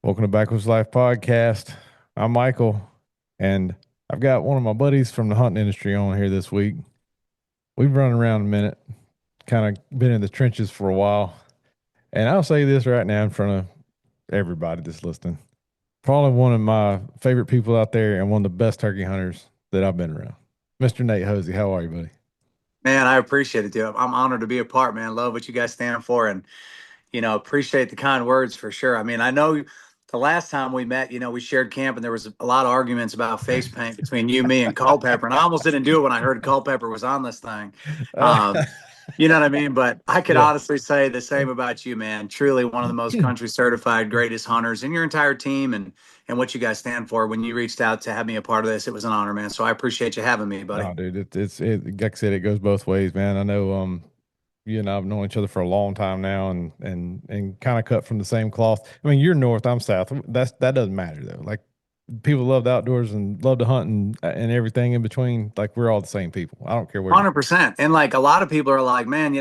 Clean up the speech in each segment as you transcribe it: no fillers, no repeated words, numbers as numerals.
Welcome to Backwoods Life Podcast. I'm Michael, and I've got one of my buddies from the hunting industry on here this week. We've run around a minute, kind of been in the trenches for a while, and I'll say this right now in front of everybody that's listening. Probably one of my favorite people out there and one of the best turkey hunters that I've been around. Mr. Nate Hosie, how are you, buddy? Man, I appreciate it, dude. I'm honored to be a part, man. Love what you guys stand for and, appreciate the kind words for sure. I mean, I know the last time we met, we shared camp and there was a lot of arguments about face paint between you, me, and Culpepper. And I almost didn't do it when I heard Culpepper was on this thing. Um, you know what I mean? But I could Yeah. honestly say the same about you, man. Truly one of the most country certified greatest hunters and your entire team and what you guys stand for. When you reached out to have me a part of this, it was an honor, man. So I appreciate you having me, buddy. No, dude, like I said, it goes both ways, man. I know you and I've known each other for a long time now and kind of cut from the same cloth. I mean, you're north, I'm south. That doesn't matter though. Like people love the outdoors and love to hunt and everything in between. Like we're all the same people. I don't care where you 100%. And like a lot of people are like, man,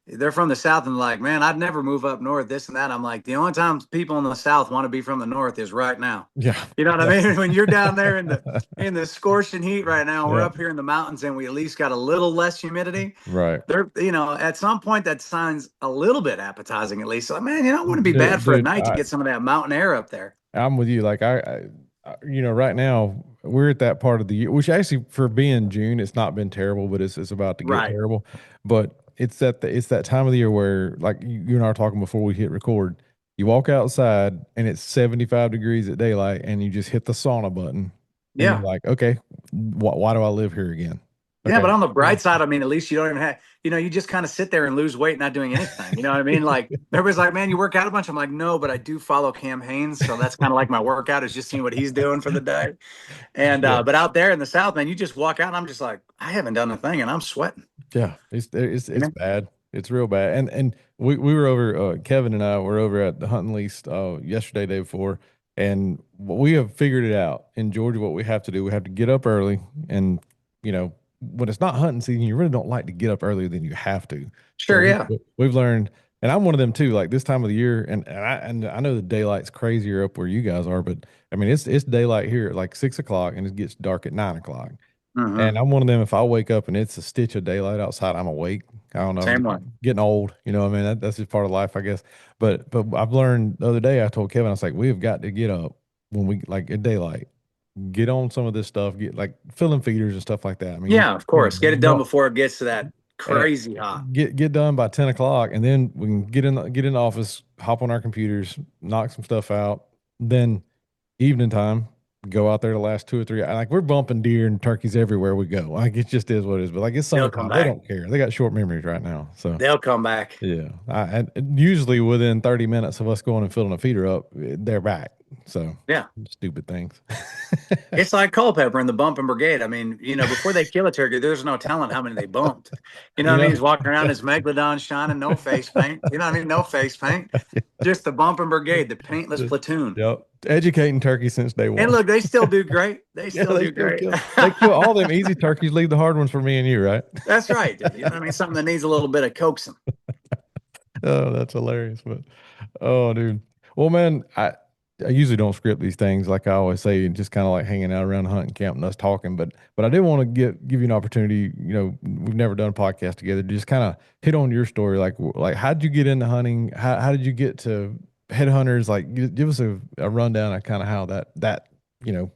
they're from the South and like, man, I'd never move up north, this and that. I'm like, the only time people in the South want to be from the North is right now. Yeah. You know what Yeah. I mean? When you're down there in the scorching heat right now, we're Yeah. up here in the mountains and we at least got a little less humidity. Right. At some point that sounds a little bit appetizing at least. So man, it wouldn't be bad for a Dude, night to get some of that mountain air up there. I'm with you. Like right now we're at that part of the year, which actually for being June, it's not been terrible, but it's about to get Right. terrible. But it's that time of the year where like you and I were talking before we hit record. You walk outside and it's 75 degrees at daylight, and you just hit the sauna button, and you're Yeah. like, okay, why do I live here again? Yeah, Okay. but on the bright side, I mean, at least you don't even have, you just kind of sit there and lose weight not doing anything. You know what I mean? Like everybody's like, man, you work out a bunch. I'm like, no, but I do follow Cam Haines. So that's kind of like my workout is just seeing what he's doing for the day. And Yeah. but out there in the South, man, you just walk out and I'm just like, I haven't done a thing and I'm sweating. Yeah, You it's know? bad. It's real bad. And we were over. Kevin and I were over at the hunting lease yesterday, day before, and we have figured it out in Georgia. What we have to do, we have to get up early, and when it's not hunting season, you really don't like to get up earlier than you have to. So Sure, yeah. we've learned, and I'm one of them too. Like this time of the year, and I know the daylight's crazier up where you guys are, but I mean it's daylight here at like 6 o'clock, and it gets dark at 9 o'clock. And Hmm. I'm one of them. If I wake up and it's a stitch of daylight outside, I'm awake. I don't know. Same I'm one. getting old. You know what I mean? That's just part of life, I guess. But I've learned the other day, I told Kevin, I was like, we've got to get up when we like at daylight, get on some of this stuff, get like filling feeders and stuff like that. I mean, Yeah, of course. Get it done don't before it gets to that uh, crazy hot. get done by 10 o'clock, and then we can get in the office, hop on our computers, knock some stuff out. Then evening time, go out there the last 2 or 3. Like we're bumping deer and turkeys everywhere we go. Like it just is what it is. But like it's They'll come summertime, they back. don't care. They got short memories right now. So They'll come back. yeah, and usually within 30 minutes of us going and filling a feeder up, they're back. So Yeah. stupid things. It's like Culpepper and the bumping brigade. I mean, before they kill a turkey, there's no telling how many they bumped. You know You what I mean? know. He's walking around his megalodon shining, no face paint. You know what I mean? No face paint. Just the bumping brigade, the paintless Just, platoon. yep. Educating turkey since day And one. look, they still do great. They Yeah, still they do still great. kill. They kill all them easy turkeys. Leave the hard ones for me and you, right? That's right, dude. You know what I mean? Something that needs a little bit of coaxing. Oh, that's hilarious. But oh, dude. Well, man, I usually don't script these things like I always say, just kind of like hanging out around the hunting camp and us talking. But I did want to give you an opportunity. We've never done a podcast together. To just kind of hit on your story. Like how did you get into hunting? How did you get to headhunters? Like give us a rundown of kind of how that you know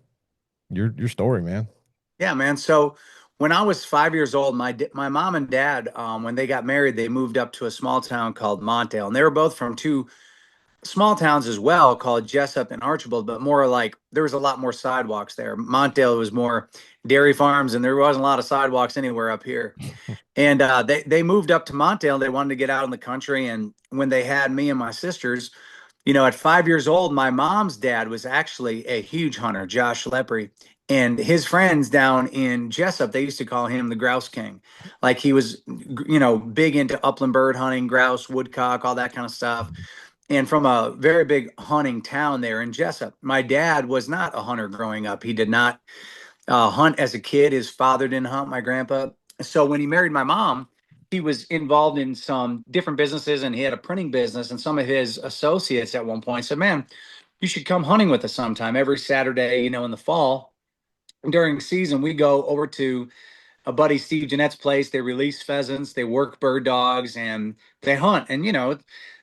your story, man. Yeah, man. So when I was 5 years old, my mom and dad, when they got married, they moved up to a small town called Montvale, and they were both from two small towns as well called Jessup and Archibald, but more like there was a lot more sidewalks there. Montvale was more dairy farms, and there wasn't a lot of sidewalks anywhere up here. And they moved up to Montvale. They wanted to get out in the country, and when they had me and my sisters, at 5 years old, my mom's dad was actually a huge hunter, Josh Lepre. And his friends down in Jessup, they used to call him the Grouse King. Like he was, big into upland bird hunting, grouse, woodcock, all that kind of stuff. And from a very big hunting town there in Jessup. My dad was not a hunter growing up. He did not hunt as a kid. His father didn't hunt, my grandpa. So when he married my mom, he was involved in some different businesses and he had a printing business. And some of his associates at one point said, man, you should come hunting with us sometime every Saturday, in the fall during season. We go over to a buddy Steve Jeanette's place. They release pheasants, they work bird dogs, and they hunt. And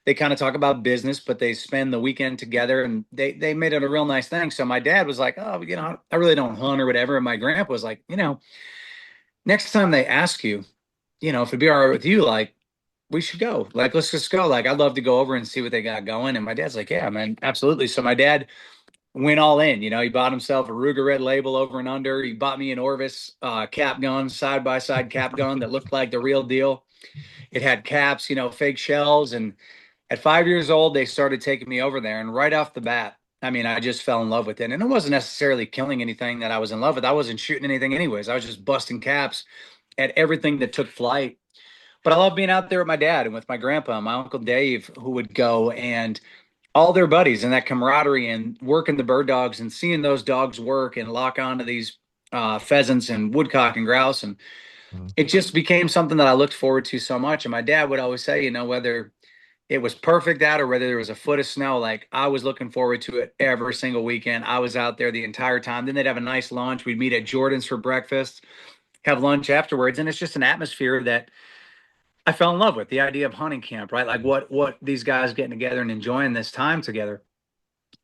they kind of talk about business, but they spend the weekend together, and they made it a real nice thing. So my dad was like, "Oh, I really don't hunt or whatever." And my grandpa was like, next time they ask you, if it'd be all right with you, like we should go. Like, let's just go. Like, I'd love to go over and see what they got going. And my dad's like, "Yeah, man, absolutely." So my dad went all in. He bought himself a Ruger Red Label over and under. He bought me an Orvis cap gun, side by side cap gun that looked like the real deal. It had caps, fake shells. And at 5 years old, they started taking me over there. And right off the bat, I mean, I just fell in love with it. And it wasn't necessarily killing anything that I was in love with. I wasn't shooting anything anyways. I was just busting caps at everything that took flight. But I love being out there with my dad and with my grandpa and my uncle Dave, who would go, and all their buddies, and that camaraderie and working the bird dogs and seeing those dogs work and lock onto these pheasants and woodcock and grouse. And Mhm. it just became something that I looked forward to so much. And my dad would always say, whether it was perfect out or whether there was a foot of snow, like I was looking forward to it every single weekend. I was out there the entire time. Then they'd have a nice lunch. We'd meet at Jordan's for breakfast, have lunch afterwards. And it's just an atmosphere that I fell in love with, the idea of hunting camp, right? Like what these guys getting together and enjoying this time together.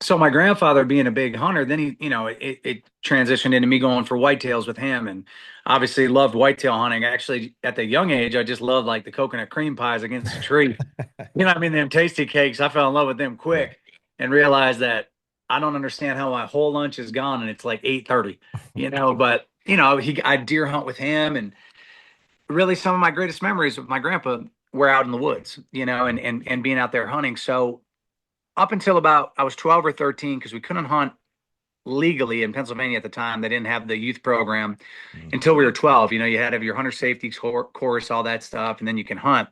So my grandfather being a big hunter, then it transitioned into me going for whitetails with him, and obviously loved whitetail hunting. Actually, at the young age, I just loved like the coconut cream pies against the tree. What I mean, them tasty cakes. I fell in love with them Yeah. quick and realized that I don't understand how my whole lunch is gone and it's like 8:30. But I deer hunt with him, and really some of my greatest memories with my grandpa were out in the woods, and being out there hunting. So up until about I was 12 or 13, because we couldn't hunt legally in Pennsylvania at the time. They didn't have the youth program Mhm. until we were 12. You had to have your hunter safety course, all that stuff, and then you can hunt.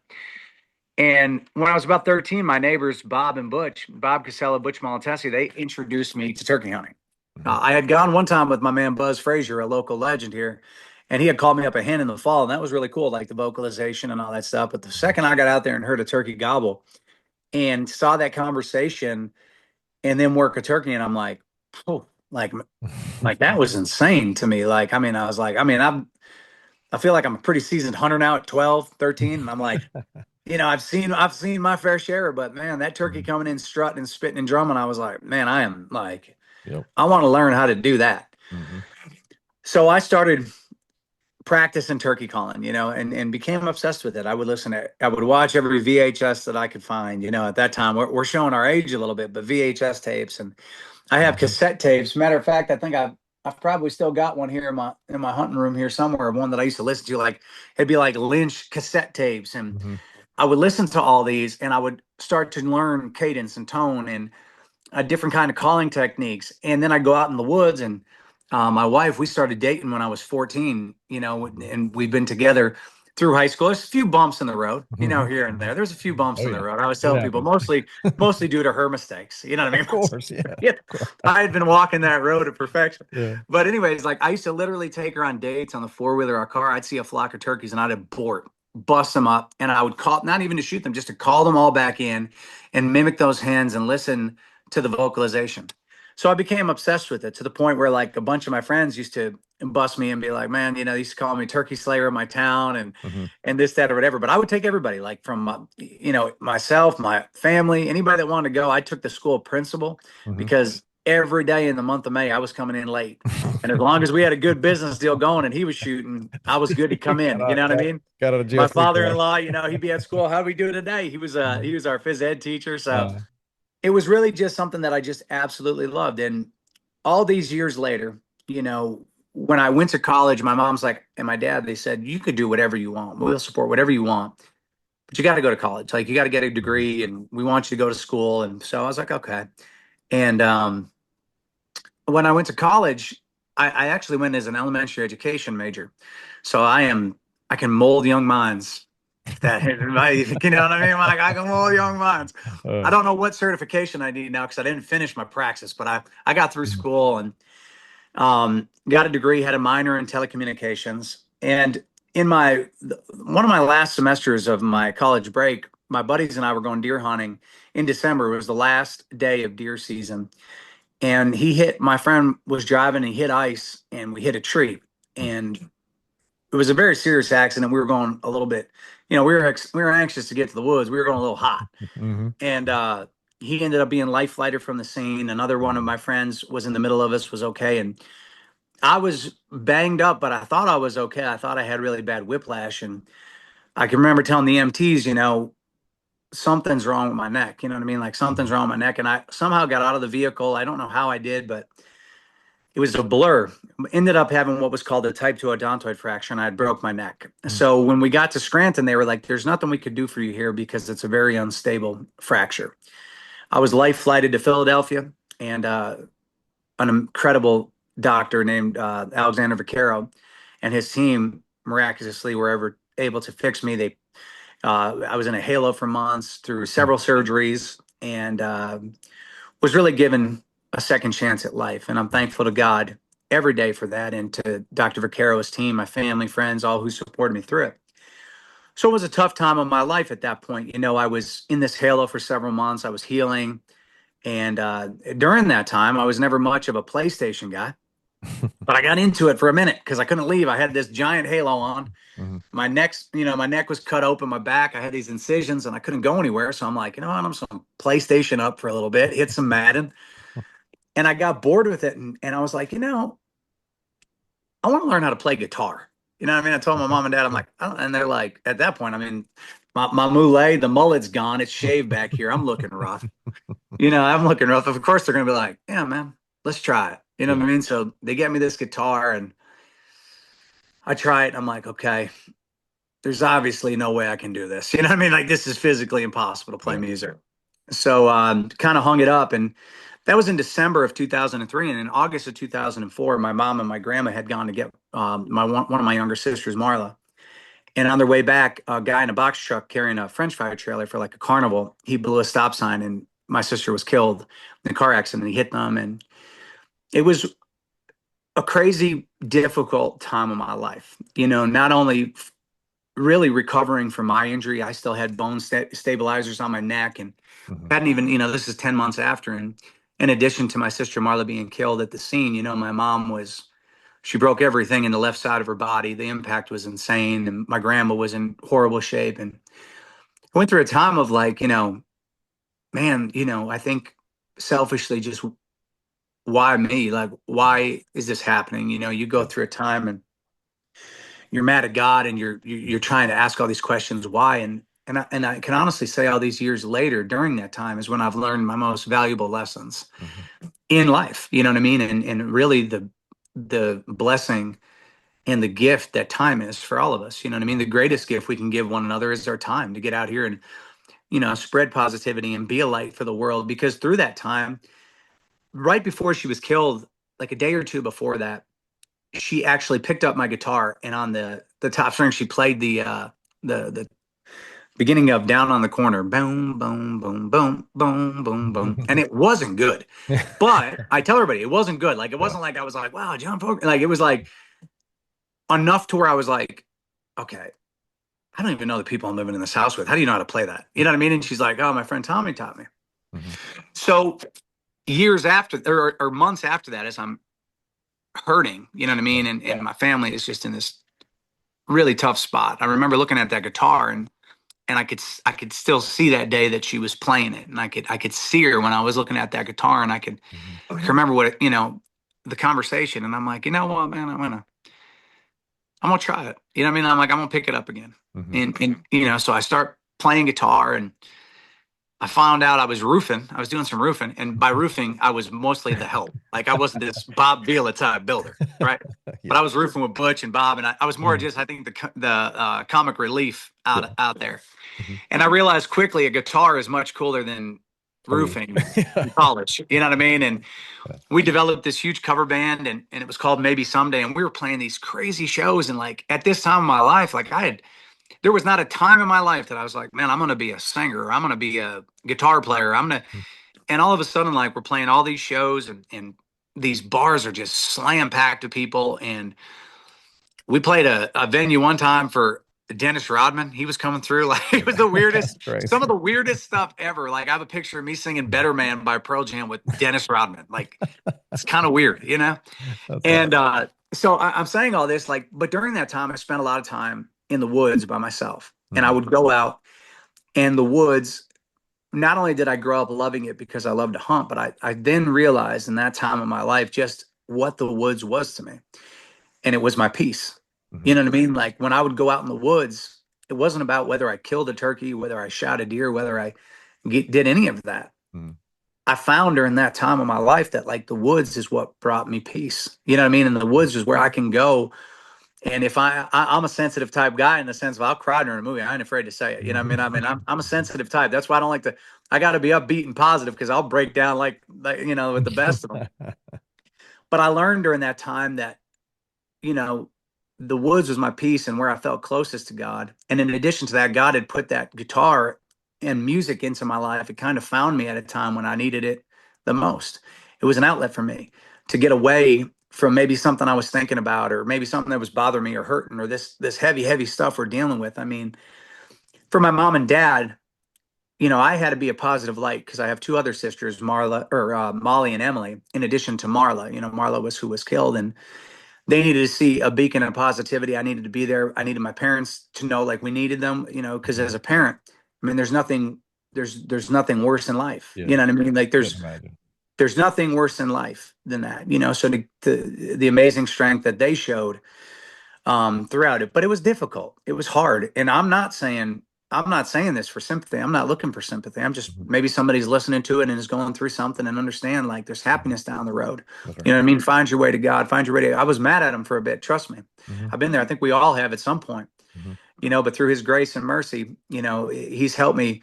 And when I was about 13, my neighbors, Bob Casella, Butch Malatesi, they introduced me to turkey hunting. Mhm. I had gone one time with my man Buzz Frazier, a local legend here, and he had called me up a hen in the fall, and that was really cool, like the vocalization and all that stuff. But the second I got out there and heard a turkey gobble and saw that conversation and then work a turkey, and I'm like, oh, like that was insane to me. Like, I mean, I was like, I feel like I'm a pretty seasoned hunter now at 12, 13. And I'm like, I've seen my fair share, but man, that turkey Mhm. coming in strutting and spitting and drumming, I was like, man, I am like, Yep. I want to learn how to do that. Mhm. So I started practicing turkey calling, and became obsessed with it. I would watch every VHS that I could find, at that time. We're showing our age a little bit, but VHS tapes, and I have Mhm. cassette tapes. Matter of fact, I think I've probably still got one here in my hunting room here somewhere, one that I used to listen to. Like, it'd be like Lynch cassette tapes, and Mhm. I would listen to all these, and I would start to learn cadence and tone and a different kind of calling techniques. And then I go out in the woods, and my wife, we started dating when I was 14, Mhm. and we've been together through high school. There's a few bumps in the road, Mhm. here and there. There's a few bumps Oh in the yeah, road. I always it tell people happens. mostly due to her mistakes. You know what I Of mean? course, yeah, Yeah, of course. I had been walking that road to perfection. Yeah. But anyways, like I used to literally take her on dates on the four-wheeler or car. I'd see a flock of turkeys and I'd abort, bust them up, and I would call, not even to shoot them, just to call them all back in and mimic those hens and listen to the vocalization. So I became obsessed with it to the point where like a bunch of my friends used to bust me and be like, man, they used to call me Turkey Slayer in my town, Mhm. and this, that, or whatever. But I would take everybody, like from myself, my family, anybody that wanted to go. I took the school principal Mhm. because every day in the month of May I was coming in late, and as long as we had a good business deal going and he was shooting, I was good to come Got in. You out know what I got mean? got out of jail My free card. father-in-law, he'd be at school. How do we do today? He Mhm. was our phys ed teacher, so Uh, it was really just something that I just absolutely loved. And all these years later, when I went to college, my mom's like, and my dad, they said, you could do whatever you want. We'll support whatever you want, but you got to go to college. Like, you got to get a Mhm. degree, and we want you to go to school. And so I was like, okay. And when I went to college, I actually went as an elementary education major. So I can mold young minds. That you know what I mean? Like, I can mold young minds. I Uh, don't know what certification I need now because I didn't finish my praxis, but I got through mhm. school and got a degree, had a minor in telecommunications, and in one of my last semesters of my college break, my buddies and I were going deer hunting in December. It was the last day of deer season, and my friend was driving and he hit ice, and we hit a tree, and it was a very serious accident. We were going a little bit, we were anxious to get to the woods. We were going a little hot, Mm-hmm. and he ended up being life flighted from the scene. Another one of my friends was in the middle of us, was okay, and I was banged up, but I thought I was okay. I thought I had really bad whiplash, and I can remember telling the MTs, something's wrong with my neck. You know what I mean? Like something's wrong with my neck, and I somehow got out of the vehicle. I don't know how I did, but it was a blur. Ended up having what was called a type 2 odontoid fracture, and I had broke my neck. So when we got to Scranton, they were like, there's nothing we could do for you here because it's a very unstable fracture. I was life flighted to Philadelphia, and an incredible doctor named Alexander Vaccaro and his team miraculously were ever able to fix me. I was in a halo for months through several surgeries, and was really given a second chance at life. And I'm thankful to God every day for that, and to Dr. Vaccaro's team, my family, friends, all who supported me through it. So it was a tough time of my life at that point. I was in this halo for several months. I was healing. And during that time, I was never much of a PlayStation guy, but I got into it for a minute because I couldn't leave. I had this giant halo on. Mm-hmm. My neck was cut open, my back. I had these incisions and I couldn't go anywhere. So I'm like, I'm some PlayStation up for a little bit, hit some Madden. And I got bored with it. And I was like, I want to learn how to play guitar. You know what I mean? I told my mom and dad, I'm like, and they're like, at that point, I mean, my mullet, the mullet's gone. It's shaved back here. I'm looking rough. I'm looking rough. Of course, they're going to be like, yeah, man, let's try it. You know Yeah. what I mean? So they get me this guitar and I try it. And I'm like, okay, there's obviously no way I can do this. You know what I mean? Like, this is physically impossible to play Yeah. music. So kind of hung it up. And that was in December of 2003. And in August of 2004, my mom and my grandma had gone to get one of my younger sisters, Marla. And on their way back, a guy in a box truck carrying a French fry trailer for like a carnival, he blew a stop sign and my sister was killed in a car accident. He hit them. And it was a crazy, difficult time of my life. Not only really recovering from my injury, I still had stabilizers on my neck and Mm-hmm. hadn't even, this is 10 months after. And in addition to my sister Marla being killed at the scene, my mom she broke everything in the left side of her body. The impact was insane. And my grandma was in horrible shape. And I went through a time of like, man, I think selfishly just why me? Like, why is this happening? You go Yeah. through a time and you're mad at God and you're trying to ask all these questions why. And I can honestly say all these years later during that time is when I've learned my most valuable lessons Mm-hmm. in life. You know what I mean? And really the blessing and the gift that time is for all of us. You know what I mean? The greatest gift we can give one another is our time to get out here and, spread positivity and be a light for the world. Because through that time, right before she was killed, like a day or two before that, she actually picked up my guitar and on the top string, she played the beginning of Down on the Corner, boom, boom, boom, boom, boom, boom, boom. And it wasn't good. But I tell everybody it wasn't good. Like it Yeah. wasn't like I was like, wow, John Folk. Like it was like enough to where I was like, okay, I don't even know the people I'm living in this house with. How do you know how to play that? You know what I mean? And she's like, oh, my friend Tommy taught me. Mm-hmm. So years after or months after that, as I'm hurting, you know what I mean? And my family is just in this really tough spot. I remember looking at that guitar and I could still see that day that she was playing it. And I could see her when I was looking at that guitar and I could remember the conversation. And I'm like, you know what, man, I'm gonna try it. You know what I mean? I'm like, I'm gonna pick it up again. Mm-hmm. And so I start playing guitar and I found out I was roofing. I was doing some roofing. And by roofing, I was mostly the help. Like I wasn't this Bob Vila type builder, right? But Yeah. I was roofing with Butch and Bob. And I was more Mm-hmm. just, I think, the comic relief Yeah. out there. Mm-hmm. And I realized quickly a guitar is much cooler than Oh yeah. roofing in college. You know what I mean? And Yeah. we developed this huge cover band and it was called Maybe Someday. And we were playing these crazy shows. And like at this time of my life, like there was not a time in my life that I was like, man, I'm going to be a singer. Or I'm going to be a guitar player. And all of a sudden, like we're playing all these shows and these bars are just slam packed to people. And we played a venue one time for Dennis Rodman, he was coming through. Like it was the That's weirdest, some of crazy. the weirdest stuff ever. Like I have a picture of me singing Better Man by Pearl Jam with Dennis Rodman. Like it's kind of weird, you know? That's And awesome. so I'm saying all this, like, but during that time, I spent a lot of time in the woods by myself. And I Mhm. would go out and the woods, not only did I grow up loving it because I love to hunt, but I then realized in that time of my life just what the woods was to me. And it was my peace. You Mhm. know what I mean? Like when I would go out in the woods, it wasn't about whether I killed a turkey, whether I shot a deer, whether I did any of that. Mhm. I found during that time of my life that like the woods is what brought me peace. You know what I mean? And the woods is where I can go. And if I'm a sensitive type guy in the sense of I'll cry during a movie. I ain't afraid to say it. You know what I mean? I mean, I'm a sensitive type. That's why I don't like to, I got to be upbeat and positive because I'll break down like, you know, with the best of them. But I learned during that time that, you know, the woods was my peace and where I felt closest to God. And in addition to that, God had put that guitar and music into my life. It kind of found me at a time when I needed it the most. It was an outlet for me to get away from maybe something I was thinking about, or maybe something that was bothering me or hurting, or this heavy stuff we're dealing with. I mean, for my mom and dad, you know, I had to be a positive light because I have two other sisters, Marla or Molly and Emily, in addition to Marla. You know, Marla was who was killed, and they needed to see a beacon of positivity. I needed to be there. I needed my parents to know like we needed them, you know, because Mhm. as a parent, I mean, there's nothing worse in life. Yeah. You know what I mean? Like Couldn't imagine. there's nothing worse in life than that, you know. So the amazing strength that they showed throughout it, but it was difficult. It was hard, and I'm not saying this for sympathy. I'm not looking for sympathy. I'm just Mhm. maybe somebody's listening to it and is going through something and understand like there's Mhm. happiness down the road. That's right. You know what I mean? Find your way to God. Find your way to. I was mad at him for a bit. Trust me, Mhm. I've been there. I think we all have at some point. Mhm. You know, but through His grace and mercy, you know, He's helped me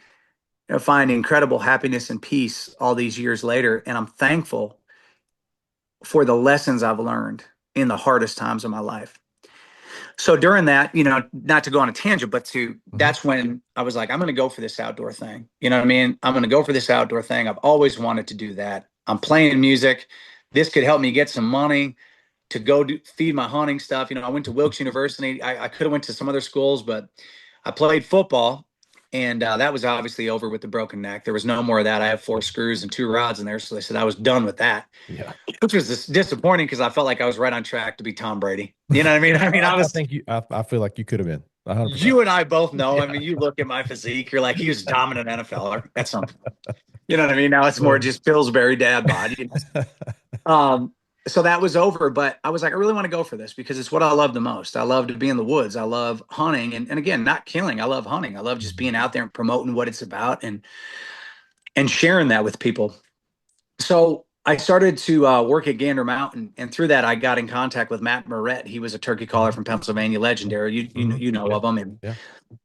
find incredible happiness and peace all these years later, and I'm thankful for the lessons I've learned in the hardest times of my life. So during that, you know, not to go on a tangent, but to Mhm. that's when I was like, I'm going to go for this outdoor thing. You know what I mean? I'm going to go for this outdoor thing. I've always wanted to do that. I'm playing music. This could help me get some money to go feed my hunting stuff. You know, I went to Wilkes University. I could have went to some other schools, but I played football, and that was obviously over with the broken neck. There was no more of that. I have four screws and two rods in there, so they said I was done with that, Yeah. which was disappointing because I felt like I was right on track to be Tom Brady. You know what I mean? I mean, I I was. think I feel like you could have been 100%. You and I both know. I Yeah. mean, you look at my physique, you're like, he was a dominant NFLer at some point. You know what I mean? Now it's more just Pillsbury dad body. Um, so that was over, but I was like, I really want to go for this because it's what I love the most. I love to be in the woods. I love hunting, and again, not killing. I love hunting. I love just Mhm. being out there and promoting what it's about and sharing that with people. So I started to work at Gander Mountain, and through that, I got in contact with Matt Moret. He was a turkey caller Mhm. from Pennsylvania, legendary. Mhm. You know Yeah. of him, and Yeah.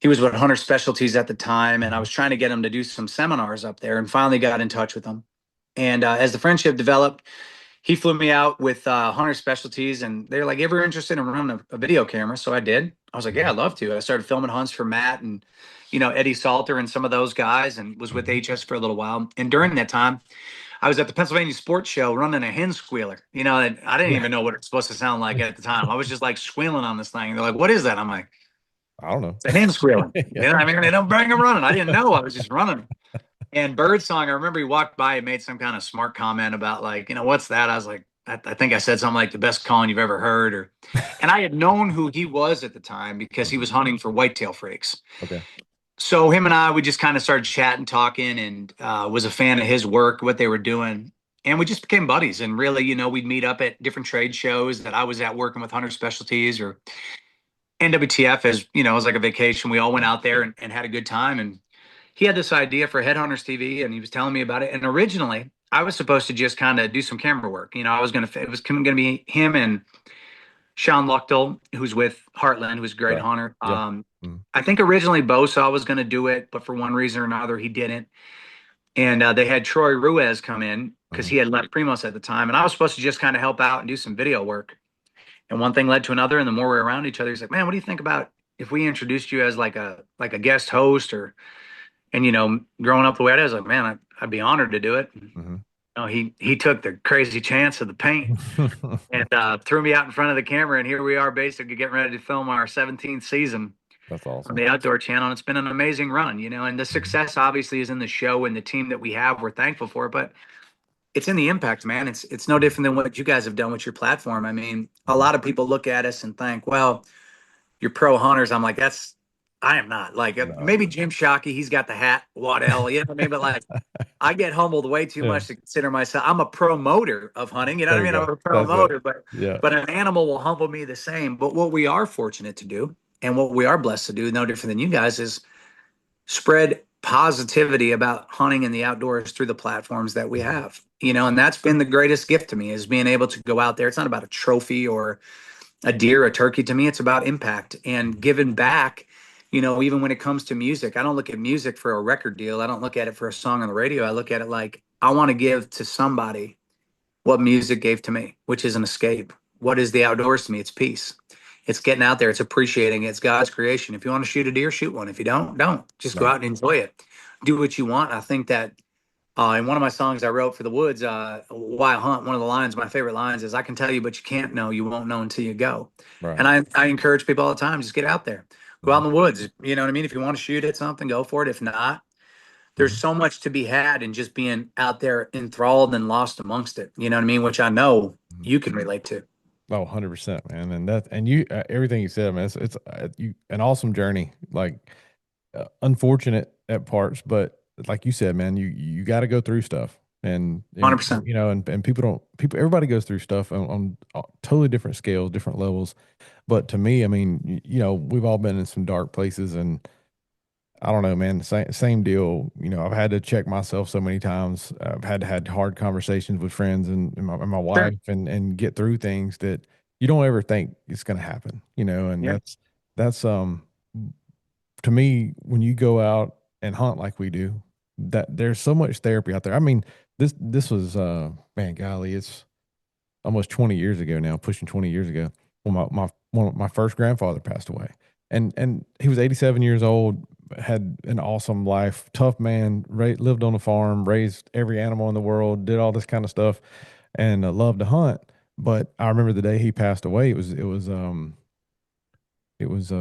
he was with Hunter Specialties at the time, and I Mhm. was trying to get him to do some seminars up there, and finally got in touch with him. And as the friendship developed, he flew me out with Hunter Specialties, and they're like, "Ever interested in running a video camera?" So I did. I was like, "Yeah, Mhm. I'd love to." I started filming hunts for Matt and Eddie Salter and some of those guys, and was with Mhm. HS for a little while. And during that time, I was at the Pennsylvania Sports Show running a hen squealer. And I didn't Yeah. even know what it's supposed to sound like at the time. I was just like squealing on this thing. They're like, "What is that?" I'm like, I don't know. "It's a hen squealing." Yeah. I mean, they don't bring them running. I didn't know. I was just running. And Birdsong, I remember he walked by and made some kind of smart comment about like, what's that? I was like, I think I said something like the best calling you've ever heard, and I had known who he was at the time because he Mhm. was hunting for whitetail freaks. Okay. So him and I, we just kind of started chatting, talking, and was a fan of his work, what they were doing. And we just became buddies. And really, we'd meet up at different trade shows that I was at working with Hunter Specialties or NWTF as, it was like a vacation. We all went out there and had a good time. And he had this idea for HeadHunters TV and he was telling me about it. And originally I was supposed to just kind of do some camera work. I was it was going to be him and Sean Luchtel, who's with Heartland, who's a great Right. hunter. Yeah. Mhm. I think originally Bosa was going to do it, but for one reason or another, he didn't. And they had Troy Ruiz come in because Mhm. he had left Primos at the time. And I was supposed to just kind of help out and do some video work. And one thing led to another. And the more we were around each other, he's like, "Man, what do you think about if we introduced you as like a guest host or?" And growing up the way I was like, "Man, I'd be honored to do it." Mhm. He took the crazy chance of the paint and threw me out in front of the camera, and here we are, basically getting ready to film our 17th season. That's on awesome. the Outdoor Channel. And it's been an amazing run, and the Mhm. success obviously is in the show and the team that we have. We're thankful for it, but it's in the impact, man. It's no different than what you guys have done with your platform. I mean, a Mhm. lot of people look at us and think, well, you're pro hunters. I'm like, I am not. Like No. maybe Jim Shockey, he's got the hat, Waddell, you know what I mean? But like, I get humbled way too Yeah. much to consider myself. I'm a promoter of hunting. You know what There I you mean? I'm go. a That's it. promoter, Yeah. but an animal will humble me the same. But what we are fortunate to do, and what we are blessed to do, no different than you guys, is spread positivity about hunting and the outdoors through the platforms that we Mhm. have. And that's been the greatest gift to me, is being able to go out there. It's not about a trophy or a deer, a turkey. To me, it's about impact and Mhm. giving back. Even when it comes to music, I don't look at music for a record deal. I don't look at it for a song on the radio. I look at it like I want to give to somebody what music gave to me, which is an escape. What is the outdoors to me? It's peace. It's getting out there. It's appreciating. It's God's creation. If you want to shoot a deer, shoot one. If you don't. Just go Right. out and enjoy it. Do what you want. I think that in one of my songs I wrote for the Woods, Why I Hunt, one of the lines, my favorite lines is, I can tell you, but you can't know. You won't know until you go. Right. And I encourage people all the time, just get out there. Go out Mhm. in the woods. You know what I mean? If you want to shoot at something, go for it. If not, there's Mhm. so much to be had in just being out there enthralled and lost amongst it. You know what I mean? Which I know Mhm. you can relate to. Oh, 100%, man. And you, everything you said, man, it's you, an awesome journey. Like, unfortunate at parts, but like you said, man, you got to go through stuff, and 100%. and people, everybody goes through stuff on totally different scales, different levels. But to me, I mean, we've all been in some dark places, and I don't know, man, same deal. I've had to check myself so many times. I've had hard conversations with friends and my Sure. wife, and get through things that you don't ever think it's going to happen. And Yeah. that's to me, when you go out and hunt like we do, that there's so much therapy out there. I mean, this was man, golly, it's almost 20 years ago now, pushing 20 years ago, when my first grandfather passed away. And he was 87 years old, had an awesome life, tough man, lived on a farm, raised every animal in the world, did all this kind of stuff, and loved to hunt. But I remember the day he passed away. It was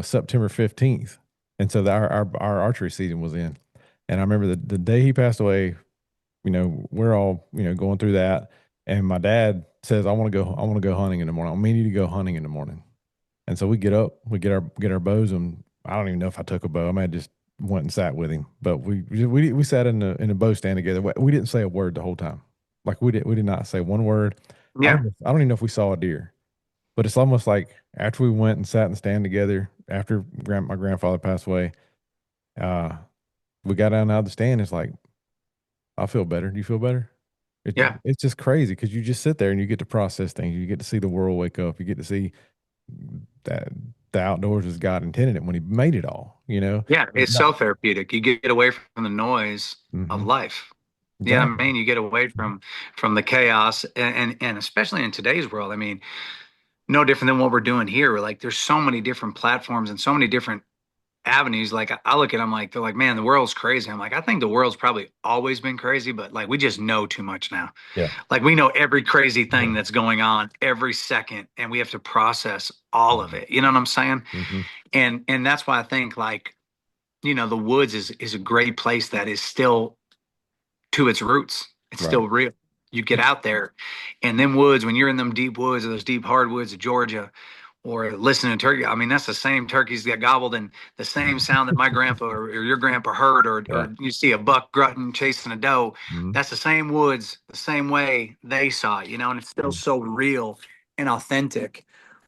September 15th. And so our archery season was in. And I remember the day he passed away, we're all, going through that. And my dad says, I want to go hunting in the morning. I need to go hunting in the morning. And so we get up, we get our bows, and I don't even know if I took a bow. I might have just went and sat with him. But we sat in the bow stand together. We didn't say a word the whole time. Like, we did not say one word. Yeah. I don't even know if we saw a deer. But it's almost like after we went and sat in the stand together, after my grandfather passed away, uh, we got down out of the stand. It's like, I feel better. Do you feel better? Yeah. It's just crazy because you just sit there and you get to process things. You get to see the world wake up. You get to see that the outdoors as God intended it when He made it all. Yeah. But It's not. self-therapeutic. You get away from the noise of Hmm. life. Yeah, I Exactly. mean, you get away from the chaos, and especially in today's world. I mean, no different than what we're doing here. We're like, there's so many different platforms and so many different avenues. Like I look at them, like they're like, man, the world's crazy. I'm like, I think the world's probably always been crazy, but like we just know too much now. Yeah. Like we know every crazy Yeah. thing that's going on every second, and we have to process all of Hmm. it. You know what I'm saying? Hmm. And that's why I think, like, the woods is a great place that is still to its roots. It's Right. still real. You get out there, and them woods, when you're in them deep woods or those deep hardwoods of Georgia, or listening to turkey, I mean, that's the same turkeys that gobbled, and the same sound that my grandpa or your grandpa heard, Yeah. or you see a buck grunting chasing a doe. Hmm. That's the same woods, the same way they saw it, and it's still so real and authentic.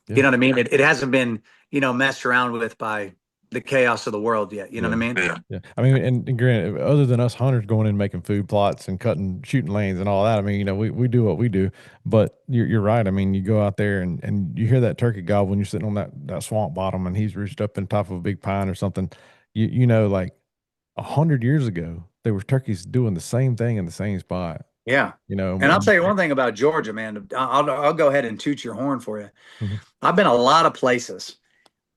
You Yeah. know what I mean? It hasn't been, messed around with by the chaos of the world yet. You know what Yeah. I mean? Yeah. Yeah. I mean, and granted, other than us hunters going in and making food plots and shooting lanes and all that, I mean, we do what we do. But you're right. I mean, you go out there and you hear that turkey gobble when you're sitting on that swamp bottom and he's roosted up in top of a big pine or something. Like 100 years ago, there were turkeys doing the same thing in the same spot. Yeah. And I'll And tell you one thing about Georgia, man. I'll go ahead and toot your horn for you. mhm, I've been a lot of places.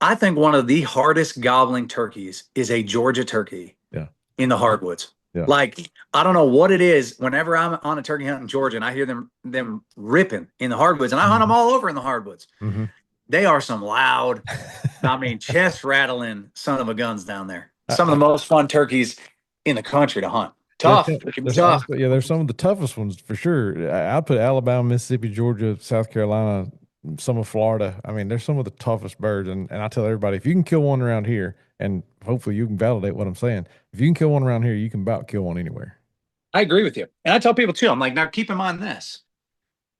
I think one of the hardest gobbling turkeys is a Georgia turkey yeah, in the hardwoods. yeah, Like, I don't know what it is. Whenever I'm on a turkey hunt in Georgia and I hear them ripping in the hardwoods, and I hunt them mhm, all over in the hardwoods, mhm, They are some loud, I mean, chest rattling son of a guns down there. I, Some of I, the most fun turkeys in the country to hunt. there's Tough. some, It can be there's I was, tough. yeah, there's some of the toughest ones for sure. I put Alabama, Mississippi, Georgia, South Carolina, some of Florida. I mean, there's some of the toughest birds, and I tell everybody if you can kill one around here, and hopefully you can validate what I'm saying. If you can kill one around here, you can about kill one anywhere. I agree with you. And I tell people too, I'm like, now keep in mind this.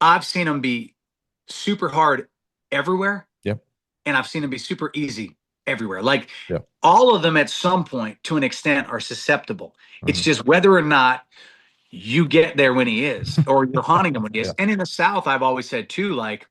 I've seen them be super hard everywhere, Yep. and I've seen them be super easy everywhere. Like Yep. all of them at some point to an extent are susceptible. It's Hmm. just whether or not you get there when he is or you're hunting him when he is. Yeah. And in the South, I've always said too, like,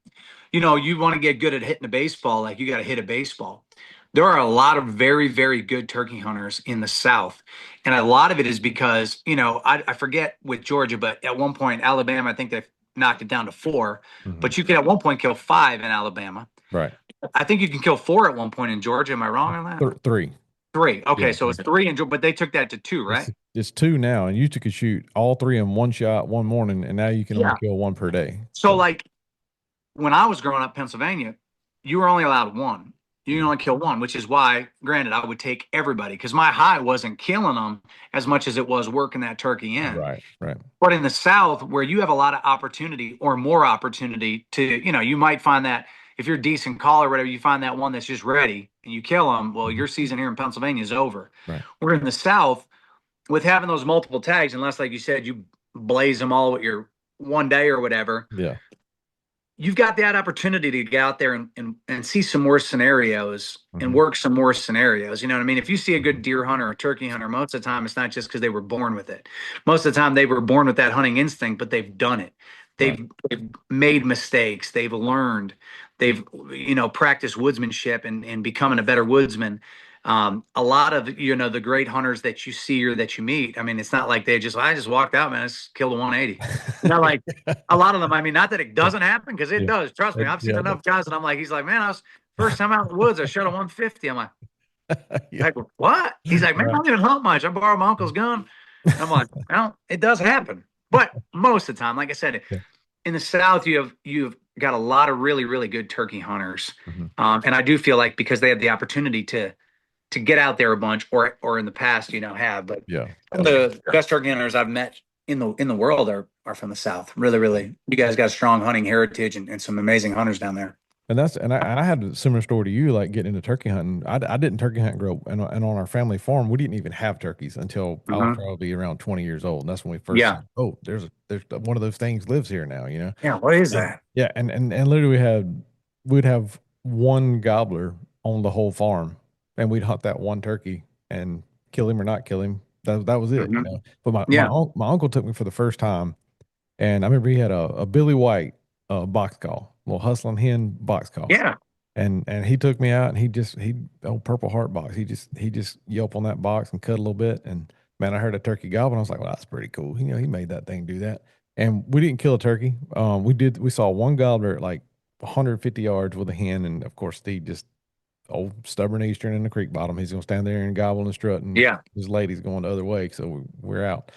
you want to get good at hitting a baseball, like you got to hit a baseball. There are a lot of very, very good turkey hunters in the South. And a lot of it is because, I forget with Georgia, but at one point, Alabama, I think they knocked it down to four. Hmm. But you could at one point kill five in Alabama. Right. I think you can kill four at one point in Georgia. Am I wrong on that? Three. Three. Okay, Yeah. so Yeah. it's three in Georgia, but they took that to two, It's right? it's two now, and you could shoot all three in one shot one morning, and now you can only Yeah. kill one per day. So So like when I was growing up Pennsylvania, you were only allowed one. You can only kill one, which is why, granted, I would take everybody because my high wasn't killing them as much as it was working that turkey in. right, right. But in the South, where you have a lot of opportunity or more opportunity to, you might find that if you're a decent caller or whatever, you find that one that's just ready and you kill them. Well, Mhm. your season here in Pennsylvania is over. Right. We're in the South with having those multiple tags, unless, like you said, you blaze them all with your one day or whatever, Yeah. you've got that opportunity to get out there and see some more scenarios and Hmm. work some more scenarios. You know what I mean? If you see a good Hmm. deer hunter or turkey hunter, most of the time it's not just because they were born with it. Most of the time they were born with that hunting instinct, but they've done it. Right. They've made mistakes. They've learned. They've practiced woodsmanship and becoming a better woodsman. A lot of the great hunters that you see or that you meet. I mean, it's not like I just walked out, man. I just killed a 180. Like a lot of them, I mean, not that it doesn't happen because it Yeah. does. Trust me, I've seen Yeah. enough guys, and I'm like, he's like, man, I was first time out in the woods, I shot a 150. I'm Yeah. like, what? He's like, man, I Right. don't even hunt much. I borrow my uncle's gun. I'm like, well, it does happen, but most of the time, like I said, Yeah. in the South, you've got a lot of really, really good turkey hunters, Hmm. and I do feel like because they have the opportunity to get out there a bunch, or in the past, have, but Yeah. some of the best turkey hunters I've met in the world are from the South. Really, really, you guys got a strong hunting heritage and some amazing hunters down there. And I had a similar story to you, like getting into turkey hunting. I didn't turkey hunt grow up, and on our family farm, we didn't even have turkeys until I was Uh-huh. probably around 20 years old. And that's when we first Yeah, said, "Oh, there's one of those things lives here now," you know? yeah. What is And that? yeah, and literally we'd have one gobbler on the whole farm, and we'd hunt that one turkey and kill him or not kill him. That was it, you Hmm. know. But Yeah, my uncle took me for the first time, and I remember he had a Billy White box call, little hustling hen box call, yeah, and he took me out, and he old Purple Heart box. He just yelped on that box and cut a little bit, and man, I heard a turkey gobble, and I was like, well, that's pretty cool. He made that thing do that. And we didn't kill a turkey. We saw one gobbler at like 150 yards with a hen, and of course, Steve just old stubborn Eastern in the creek bottom. He's gonna stand there and gobble and strut, and yeah, his lady's going the other way, so we're out.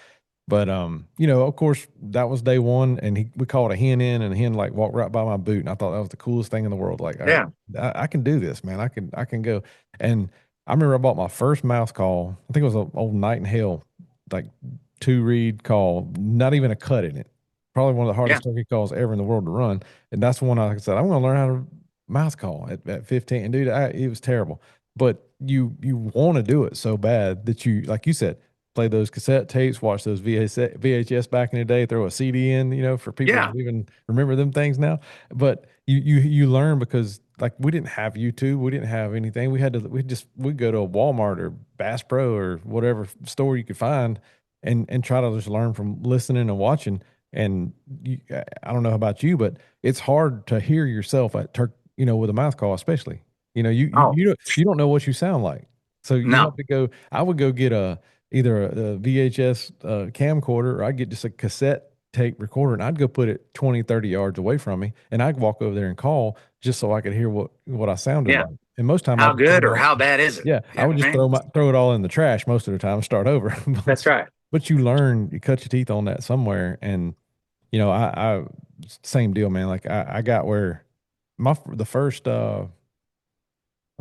But of course, that was day one, and we called a hen in, and the hen like walked right by my boot, and I thought that was the coolest thing in the world. Like yeah, I can do this, man. I can go. And I remember I bought my first mouse call. I think it was an old Night in Hell, like two reed call, not even a cut in it. Probably one of the yeah, hardest turkey calls ever in the world to run. And that's the one I said I'm going to learn how to mouse call at 15. And dude, it was terrible. But you want to do it so bad that you, like you said, play those cassette tapes, watch those VHS back in the day, throw a CD in, for people yeah, that even remember them things now. But you learn because like we didn't have YouTube, we didn't have anything. We'd go to a Walmart or Bass Pro or whatever store you could find and try to just learn from listening and watching. And I don't know about you, but it's hard to hear yourself with a mouth call, especially. Oh, You don't know what you sound like. So you have no. to go. I would go get either a VHS camcorder, or I'd get just a cassette tape recorder, and I'd go put it 20, 30 yards away from me, and I'd walk over there and call just so I could hear what I sounded Yeah. like. And most time I How just throw good it or all, how bad is it? yeah, I Yeah, would just man. throw it all in the trash most of the time and start over. That's right. But you learn, you cut your teeth on that somewhere, and I same deal, man. Like I got where the first I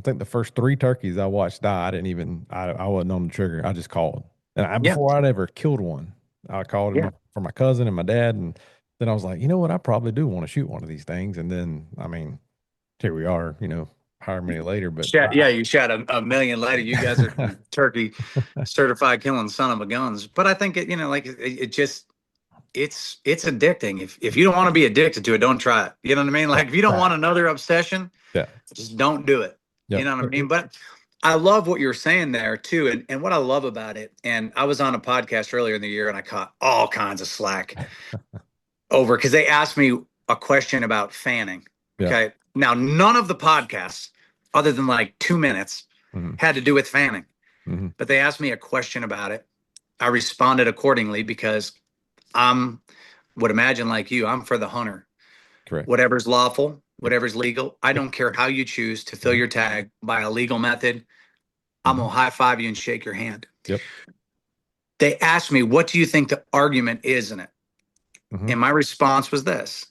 think the first three turkeys I watched die, I didn't even I wasn't on the trigger. I just called. And Yeah, before I'd ever killed one, I called yeah. him for my cousin and my dad, and then I was like, you know what, I probably do want to shoot one of these things. And then I mean, here we are, however many later, but Yeah, you shot a million later. You guys are some turkey certified killing son of a guns. But I think like it just it's addicting. If you don't want to be addicted to it, don't try it. You know what I mean? Like if you don't want fact. another obsession, Yeah. just don't do it. You Yep. know what I mean? But I love what you're saying there too. And what I love about it, and I was on a podcast earlier in the year and I caught all kinds of slack over because they asked me a question about fanning. Yeah. Okay. Now, none of the podcasts, other than like 2 minutes, Hmm. had to do with fanning, Hmm. but they asked me a question about it. I responded accordingly because I'm would imagine like you, I'm for the hunter. Correct. Whatever's lawful, Yep. whatever's legal. I Yep. don't care how you choose to fill Hmm. your tag by a legal method. I'm Hmm. gonna high five you and shake your hand. Yep. They asked me, what do you think the argument is in it? Hmm. And my response was this.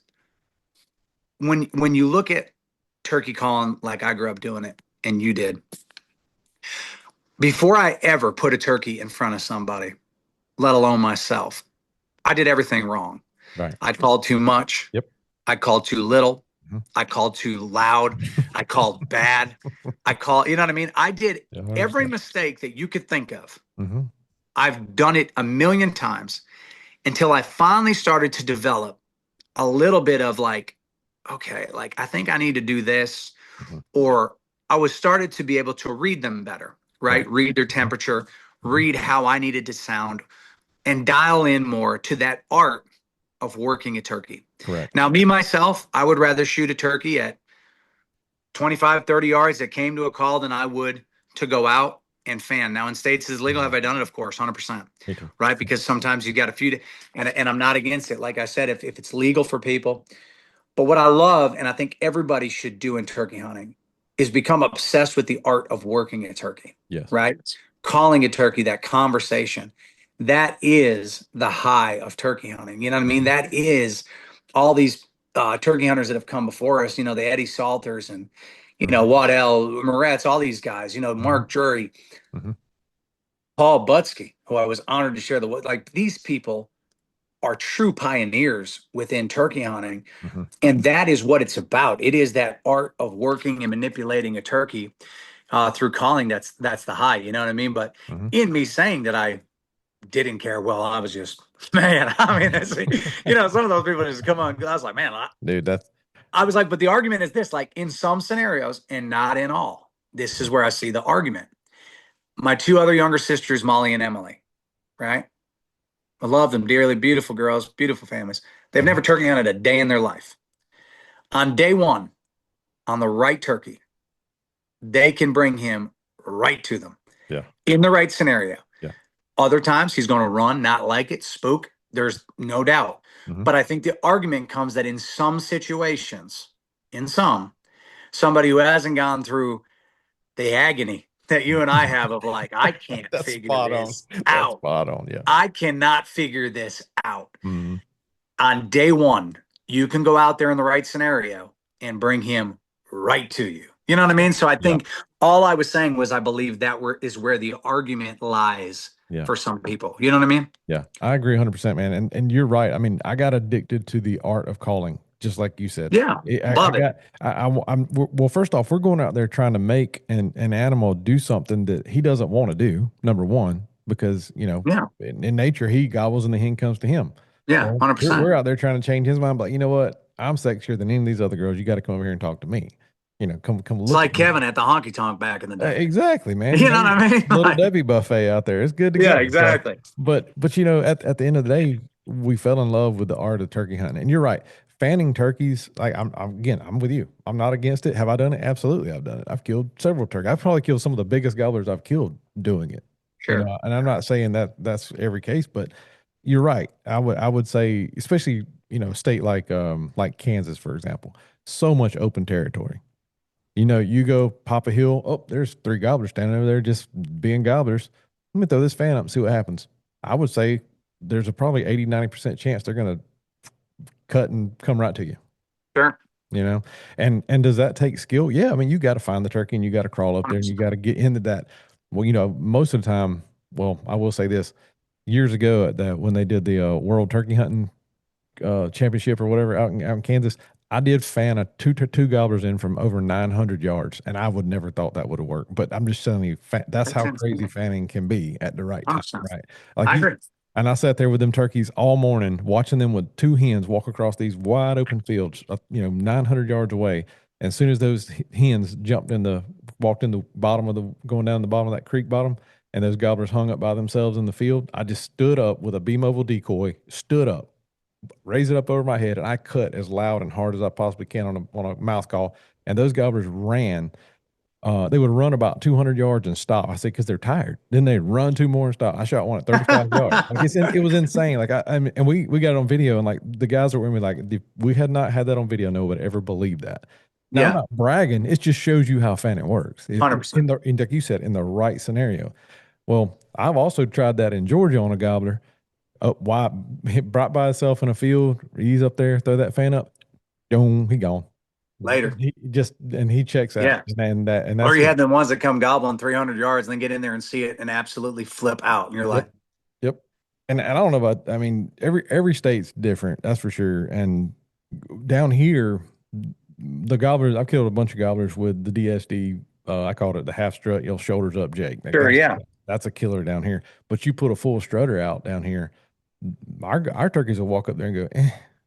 When you look at turkey calling like I grew up doing it and you did, before I ever put a turkey in front of somebody, let alone myself, I did everything wrong. Right. I called too much. Yep. I called too little. Hmm. I called too loud. I called bad. You know what I mean? I did Yeah, every 100%. mistake that you could think of. Hmm. I've done it a million times until I finally started to develop a little bit of like, okay, like I think I need to do this, Hmm. or I was started to be able to read them better, Right. right? Read their Hmm. temperature, Hmm. read how I needed to sound, and dial in more to that art of working a turkey. Correct. Now, me myself, I would rather shoot a turkey at 25, 30 yards that came to a call than I would to go out and fan. Now, in states is legal. Mhm. Have I done it? Of course, 100%. Me too. Right? Because sometimes you got a few, and I'm not against it. Like I said, if it's legal for people. But what I love, and I think everybody should do in turkey hunting, is become obsessed with the art of working a turkey, Yes. right? Calling a turkey, that conversation. That is the high of turkey hunting. You know what I mean? Mhm. That is all these turkey hunters that have come before us, the Eddie Salters and, Mhm. Waddell, Moretz, all these guys, Mhm. Mark Drury, Mhm. Paul Butsky, who I was honored to share like these people are true pioneers within turkey hunting. Mhm. And that is what it's about. It is that art of working and manipulating a turkey through calling. That's the high. You know what I mean? But Mhm. in me saying that I didn't care, well, I was just man. I mean, some of those people just come on. I was like, man, Dude, that's I was like, but the argument is this: like in some scenarios, and not in all. This is where I see the argument. My two other younger sisters, Molly and Emily, right? I love them dearly. Beautiful girls, beautiful families. They've mhm. never turkey hunted a day in their life. On day one, on the right turkey, they can bring him right to them Yeah. in the right scenario. Yeah. Other times he's going to run, not like it, spook. There's no doubt. Mhm. But I think the argument comes that in some situations, somebody who hasn't gone through the agony that you and I have of like, I can't That's figure spot on. this That's out. spot on. Yeah. I cannot figure this out. Mhm. On day one, you can go out there in the right scenario and bring him right to you. You know what I Yeah. mean? So I Yeah. think all I was saying was I believe is where the argument lies Yeah. for some people. You know what I mean? Yeah. I agree 100%, man. And you're right. I mean, I got addicted to the art of calling, just like you said. Yeah. I Love it. got, I'm, well, first off, we're going out there trying to make an animal do something that he doesn't want to do, number one, because, Yeah. in nature, he gobbles and the hen comes to him. Yeah. Well, we're 100%. out there trying to change his mind, but you know what? I'm sexier than any of these other girls. You got to come over here and talk to me. Come It's look like at me. Kevin at the honky tonk back in the day. Exactly, man. You know what I mean? Little Like, Debbie buffet out there. It's good to yeah, go. So, exactly. but at the end of the day, we fell in love with the art of turkey hunting. And you're right. Fanning turkeys, like I'm with you. I'm not against it. Have I done it? Absolutely, I've done it. I've killed several turkeys. I've probably killed some of the biggest gobblers I've killed doing it. Sure. And I'm not saying that that's every case, but you're right. I would say, especially state like Kansas, for example, so much open territory. You go pop a hill. Oh, there's three gobblers standing over there just being gobblers. Let me throw this fan up and see what happens. I would say there's a probably 80, 90% chance they're going to cut and come right to you. Sure. you know. And does that take skill? Yeah, I mean, you got to find the turkey and you got to crawl up there and you got to get into that. Well, most of the time, well, I will say this, years ago at that when they did the World Turkey Hunting championship or whatever out in Kansas, I did fan a two gobblers in from over 900 yards, and I would never thought that would have worked. But I'm just telling you, that's That's how crazy insane. fanning can be at the right time, Awesome. right? Like I you, agree. and I sat there with them turkeys all morning, watching them with two hens walk across these wide open fields, 900 yards away. And as soon as those hens walked in the bottom of going down the bottom of that creek bottom, and those gobblers hung up by themselves in the field, I just stood up with a B-mobile decoy, stood up, raise it up over my head, and I cut as loud and hard as I possibly can on a mouth call. And those gobblers ran. They would run about 200 yards and stop. I said, because they're tired. Then they'd run two more and stop. I shot one at 35 yards. Like it was insane. Like I mean, and we got it on video, and like the guys that were with me, like if we had not had that on video, no one would ever believe that. Now I'm Yeah, not bragging. It just shows you how fan it works. If 100%. like you said, in the right scenario. Well, I've also tried that in Georgia on a gobbler. Why brought by himself in a field, he's up there, throw that fan up, boom, he gone. Later. He checks out, Yeah. and Or that's you it. had the ones that come gobbling 300 yards and then get in there and see it and absolutely flip out. And you're Yep, like, yep. And I don't know about. I mean, every state's different, that's for sure. And down here, the gobblers, I've killed a bunch of gobblers with the DSD. I called it the half strut, shoulders up, Jake. Like sure, yeah. that's a killer down here. But you put a full strutter out down here, our turkeys will walk up there and go,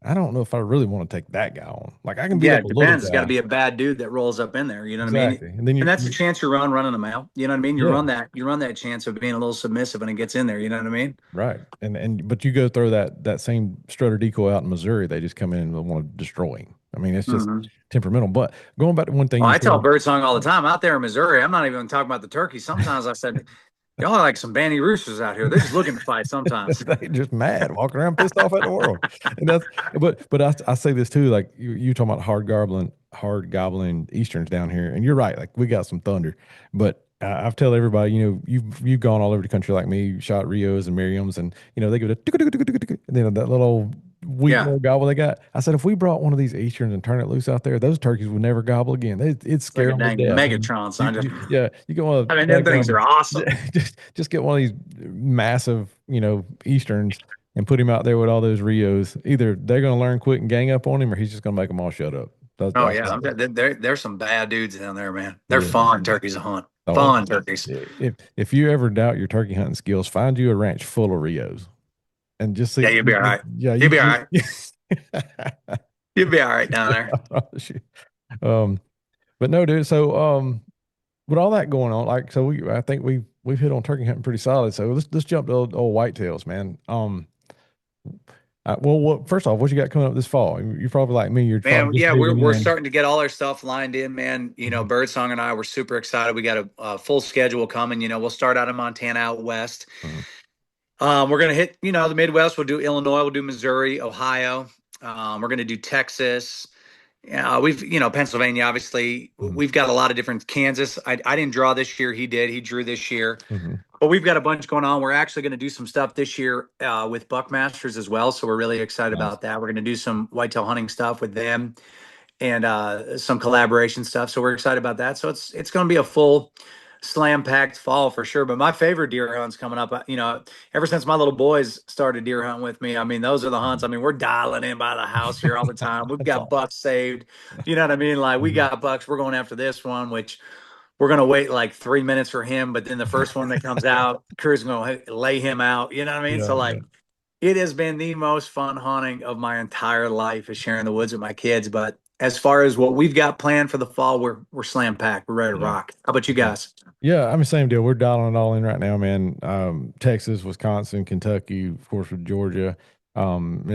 I don't know if I really want to take that guy on. Like I can beat Yeah, up it a little depends. It's got to guy. be a bad dude that rolls up in there. You know what I mean? Exactly. And then And that's a you chance you run running a male. You know what I mean? yeah, You run that chance of being a little submissive when it gets in there. You know what I mean? right. But you go throw that same strutter decoy out in Missouri, they just come in and want to destroy him. I mean, it's just Hmm. temperamental. But going back to one thing Well, you I tell said, birdsong all the time out there in Missouri. I'm not even talking about the turkey. Sometimes I said, y'all are like some banty roosters out here. They're just looking to fight sometimes. they just mad, walking around pissed off at the world. And that's but I say this too, like you talking about hard gobbling Easterns down here, and you're right. Like we got some thunder, but I've tell everybody, you've gone all over the country like me, you shot Rios and Miriams, and they give it a that little weak Yeah. little gobble they got. I said if we brought one of these Easterns and turn it loose out there, those turkeys would never gobble again. It'd It's like scare a them to dang death. And Megatron, son. yeah, you get one of I mean, them things the are awesome. just get one of these massive, Easterns and put him out there with all those Rios. Either they're going to learn quick and gang up on him, or he's just going to make them all shut up. Oh That's yeah, how it works. there's some bad dudes down there, man. They're Yeah. fun turkeys to hunt. Oh, Fun turkeys. if you ever doubt your turkey hunting skills, find you a ranch full of Rios and just Yeah, see. you'll be all right. Yeah, You'll be all right. you You'll be all right down there. um, but no, dude. So, with all that going on, like, so I think we've hit on turkey hunting pretty solid. So let's jump to old whitetails, man. First off, what you got coming up this fall? You're probably like me. You're Man, probably just yeah, digging we're in. starting to get all our stuff lined in, man. You know, Mhm. Birdsong and I were super excited. We got a full schedule coming. You know, we'll start out in Montana out west. Mhm. We're gonna hit, the Midwest. We'll do Illinois, we'll do Missouri, Ohio. We're gonna do Texas. Yeah, Pennsylvania, obviously. Mhm. We've got a lot of different Kansas. I didn't draw this year. He did. He drew this year. Mhm. But we've got a bunch going on. We're actually going to do some stuff this year with Buckmasters as well. So we're really excited Nice. about that. We're going to do some whitetail hunting stuff with them and some collaboration stuff. So we're excited about that. So it's going to be a full slam packed fall for sure. But my favorite deer hunt's coming up. Ever since my little boys started deer hunting with me, I mean, those are the hunts. Mhm. I mean, we're dialing in by the house here all the time. We've That's got awesome. bucks saved. You know what I mean? Like we Mhm. got bucks. We're going after this one, which we're gonna wait like 3 minutes for him. But then the first one that comes out, crew's gonna lay him out. You know what I mean? Yeah, So yeah, like it has been the most fun hunting of my entire life is sharing the woods with my kids. But as far as what we've got planned for the fall, we're slam packed. We're ready to yeah. rock. How about you Yeah. guys? Yeah, I'm the same deal. We're dialing it all in right now, man. Texas, Wisconsin, Kentucky, of course, with Georgia. Yeah,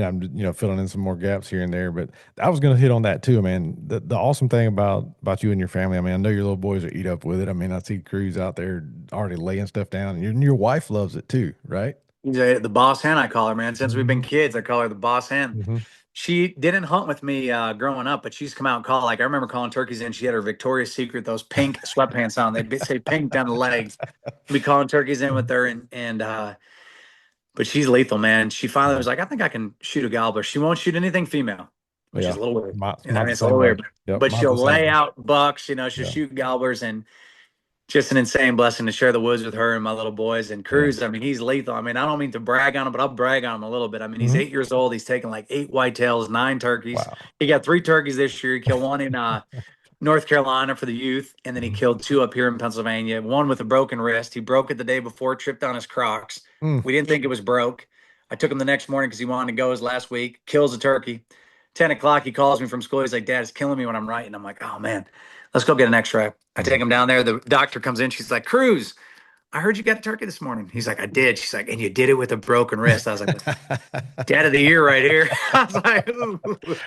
I'm filling in some more gaps here and there, but I was going to hit on that too, man. The awesome thing about you and your family, I mean, I know your little boys are eat up with it. I mean, I see crews out there already laying stuff down, and your wife loves it too, right? The boss hen, I call her, man. Since we've been Hmm. kids, I call her the boss hen. Hmm. She didn't hunt with me growing up, but she's come out and called. Like I remember calling turkeys in. She had her Victoria's Secret, those pink sweatpants on. They'd say pink down the legs. Be calling turkeys in with her, and but she's lethal, man. She finally was like, I think I can shoot a gobbler. She won't shoot anything female. which is Yeah. a little weird. You know, I Mine's mean, the it's a little same way. weird, Yep. but Mine's she'll the same lay way. out bucks. You know, she'll Yeah. shoot gobblers, and just an insane blessing to share the woods with her and my little boys. And Yeah. Cruz, I mean, he's lethal. I mean, I don't mean to brag on him, but I'll brag on him a little bit. I mean, he's Hmm. 8 years old. He's taken like 8 whitetails, 9 turkeys. Wow. He got 3 turkeys this year. He killed one in North Carolina for the youth, and then he Mhm. killed 2 up here in Pennsylvania. One with a broken wrist. He broke it the day before, tripped on his Crocs. Mm. We didn't think it was broke. I took him the next morning because he wanted to go his last week. Kills a turkey. 10 o'clock, he calls me from school. He's like, "Dad, it's killing me when I'm writing." I'm like, "Oh man, let's go get an X-ray." I take Mhm. him down there. The doctor comes in. She's like, "Cruz, I heard you got a turkey this morning." He's like, "I did." She's like, "And you did it with a broken wrist." I was like, "Dad of the year right here." I was like, "Ooh."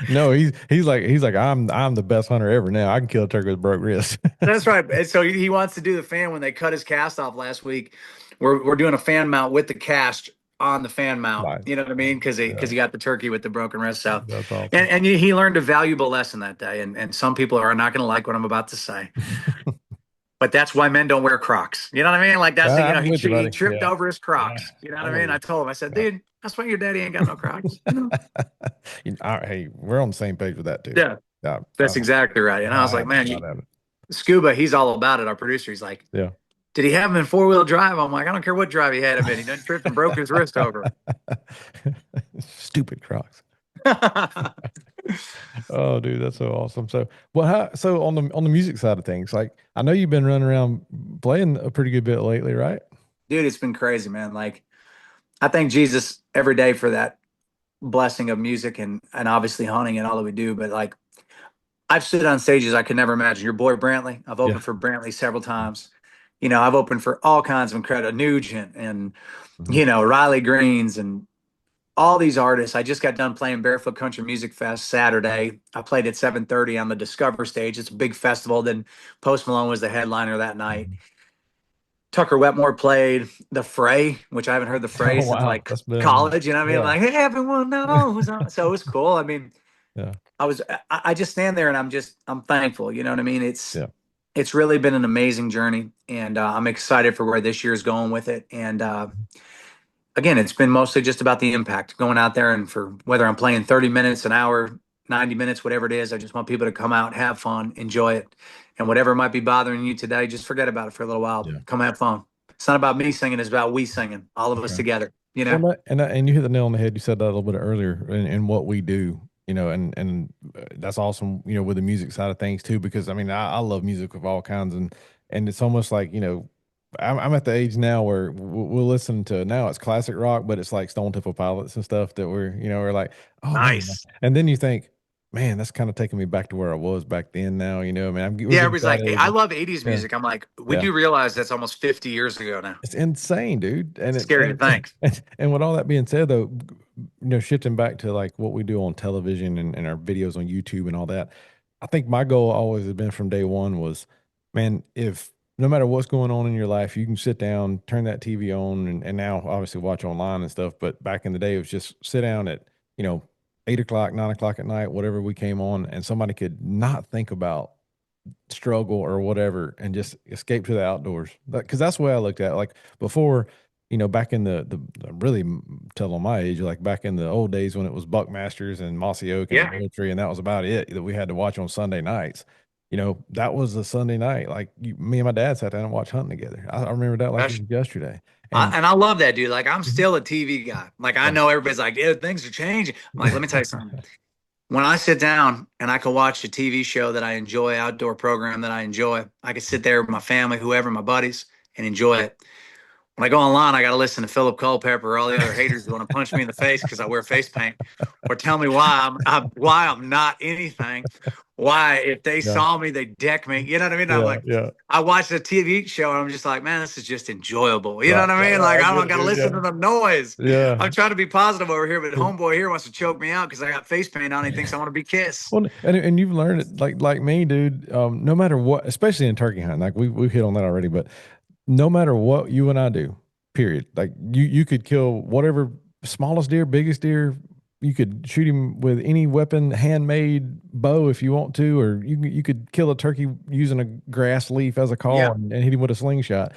No, he's like I'm the best hunter ever now. I can kill a turkey with a broke wrist. That's right. And so he wants to do the fan when they cut his cast off last week. We're doing a fan mount with the cast on the fan mount. Nice. You know what I mean? Because Yeah, he got the turkey with the broken wrist. So, that's awesome. and he learned a valuable lesson that day. And some people are not going to like what I'm about to say, but that's why men don't wear Crocs. You know what I mean? Like that's the, I'm with you, he buddy. tripped Yeah, over his yeah, Crocs. You know what I'm I with mean? I you. told him, I said, Yeah. "Dude, that's why your daddy ain't got no Crocs." You know? Hey, we're on the same page with that too. Yeah, Yeah, that's exactly right. And I was I like, have no "Man, doubt about it. Scuba, he's all about it." Our producer, he's like, Yeah. "Did he have him in 4-wheel drive?" I'm like, "I don't care what drive he had him in. He done tripped and broke his wrist over." Stupid Crocs. Oh, dude, that's so awesome. So, so on the music side of things, like I know you've been running around playing a pretty good bit lately, right? Dude, it's been crazy, man. Like, I thank Jesus every day for that blessing of music and obviously hunting and all that we do. But like, I've stood on stages I could never imagine. Your boy Brantley, I've Yeah. opened for Brantley several times. You know, I've opened for all kinds of incredible Nugent and Mhm. Riley Greens and all these artists. I just got done playing Barefoot Country Music Fest Saturday. I played at 7:30 on the Discover stage. It's a big festival. Then Post Malone was the headliner that night. Mhm. Tucker Wetmore played The Fray, which I haven't heard The Fray Oh, since wow. like That's been, college. You know what I mean? yeah. Like, hey, everyone knows. So it was cool. I mean, Yeah. I just stand there and I'm thankful. You know what I mean? Yeah. It's really been an amazing journey, and I'm excited for where this year is going with it. And again, it's been mostly just about the impact going out there, and for whether I'm playing 30 minutes, an hour, 90 minutes, whatever it is, I just want people to come out, have fun, enjoy it. And whatever might be bothering you today, just forget about it for a little while. Yeah. Come have fun. It's not about me singing, it's about we singing, all of us Right. together, you Well, know? and you hit the nail on the head. You said that a little bit earlier in what we do, and that's awesome, with the music side of things too, because I mean, I love music of all kinds, and it's almost like, I'm at the age now where we'll listen to, now it's classic rock, but it's like Stone Temple Pilots and stuff that we're like, oh man, Nice. and then you think, man, that's kind of taking me back to where I was back then. Now, I mean, we're Yeah, getting everybody's to that like, hey, I age. love 80s Yeah, music. I'm like, we yeah. do realize that's almost 50 years ago now. It's insane, dude. And It's it scary to think. and with all that being said, though, shifting back to like what we do on television and our videos on YouTube and all that, I think my goal always has been from day one was, man, if no matter what's going on in your life, you can sit down, turn that TV on, and now obviously watch online and stuff. But back in the day, it was just sit down at, you know, 8 o'clock, 9 o'clock at night, whatever we came on, and somebody could not think about struggle or whatever and just escape to the outdoors. Because that's the way I looked at it. Like before, back in the really tell on my age, like back in the old days when it was Buckmasters and Mossy Oak and the Yeah. military, and that was about it that we had to watch on Sunday nights. That was a Sunday night. Like me and my dad sat down and watched hunting together. I remember that like it That's, was yesterday. And and I love that, dude. Like, I'm Mhm. still a TV guy. Like, I Yeah. know everybody's like, yeah, things are changing. I'm like, let me tell you something. When I sit down and I can watch a TV show that I enjoy, outdoor program that I enjoy, I can sit there with my family, whoever, my buddies, and enjoy it. When I go online, I got to listen to Philip Culpepper or all the other haters who want to punch me in the face because I wear face paint, or tell me why I'm not anything. Why, if they Yeah. saw me, they deck me. You know what I mean? I'm Yeah. like, Yeah. I watched a TV show and I'm just like, man, this is just enjoyable. You know Right. what I Right. mean? Right. Like, I I get don't it, got to dude. listen Yeah. to the noise. Yeah. I'm trying to be positive over here, but homeboy here wants to choke me out because I got face paint on. He thinks I want to be Kiss. Well, and you've learned it like me, dude. No matter what, especially in turkey hunting, like we've hit on that already, but no matter what you and I do, period. Like you could kill whatever smallest deer, biggest deer. You could shoot him with any weapon, handmade bow if you want to, or you could kill a turkey using a grass leaf as a call Yeah. and hit him with a slingshot.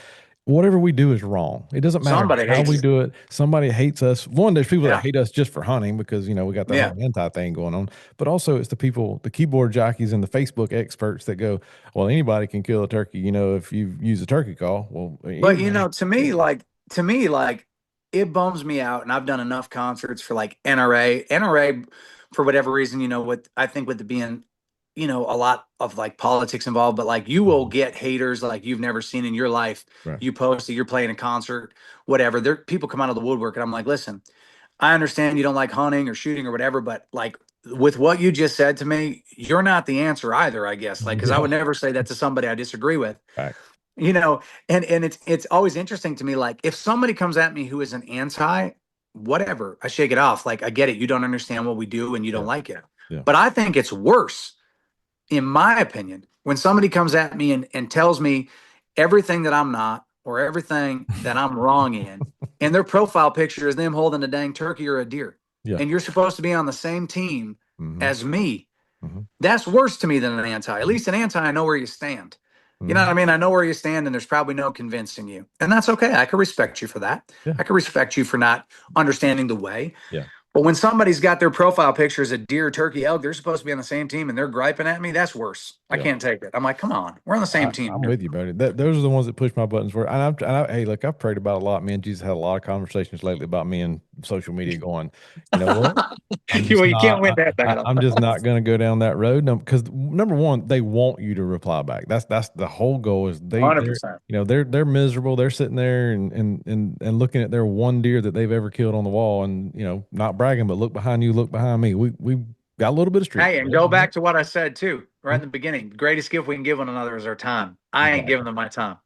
whatever we do is wrong. It doesn't matter Somebody how hates we it. do it. Somebody hates us. One, there's people that Yeah. hate us just for hunting because, we got that Yeah. whole anti thing going on. But also it's the people, the keyboard jockeys and the Facebook experts that go, well, anybody can kill a turkey, if you use a turkey call. Well, But anybody. to me, like it bums me out. And I've done enough concerts for like NRA, for whatever reason, what I think with it being, a lot of like politics involved, but like you will Mhm. get haters like you've never seen in your life. Right. You post that you're playing a concert, whatever. There people come out of the woodwork and I'm like, listen, I understand you don't like hunting or shooting or whatever, but like with what you just said to me, you're not the answer either, I guess. Like, because I would Yeah. never say that to somebody I disagree with, Facts. you know. And it's always interesting to me. Like, if somebody comes at me who is an anti, whatever, I shake it off. Like, I get it. You don't understand what we do and you don't Yeah. like it. Yeah. But I think it's worse, in my opinion, when somebody comes at me and tells me everything that I'm not or everything that I'm wrong in, and their profile picture is them holding a dang turkey or a deer, Yeah. and you're supposed to be on the same team Hmm. as me. Hmm. That's worse to me than an anti. At least an anti, I know where you stand. You know what Hmm. I mean? I know where you stand, and there's probably no convincing you. And that's okay. I can respect you for that. Yeah. I can respect you for not understanding the way. Yeah. But when somebody's got their profile picture as a deer, turkey, elk, they're supposed to be on the same team and they're griping at me. That's worse. I Yeah. can't take it. I'm like, come on, we're on the same team I'm here. with you, buddy. Those are the ones that push my buttons for. Hey, look, I've prayed about it a lot. Me and Jesus had a lot of conversations lately about me and social media. Going, you know what? I'm just Well, you can't not. win that battle. I'm just not going to go down that road. No, because number one, they want you to reply back. That's the whole goal. Is they're 100%. they're miserable. They're sitting there and looking at their one deer that they've ever killed on the wall, and not bragging, but look behind you, look behind me. We got a little bit of street Hey, and cred. go back to what I said too, right in the beginning. The greatest gift we can give one another is our time. I ain't giving Exactly. them my time.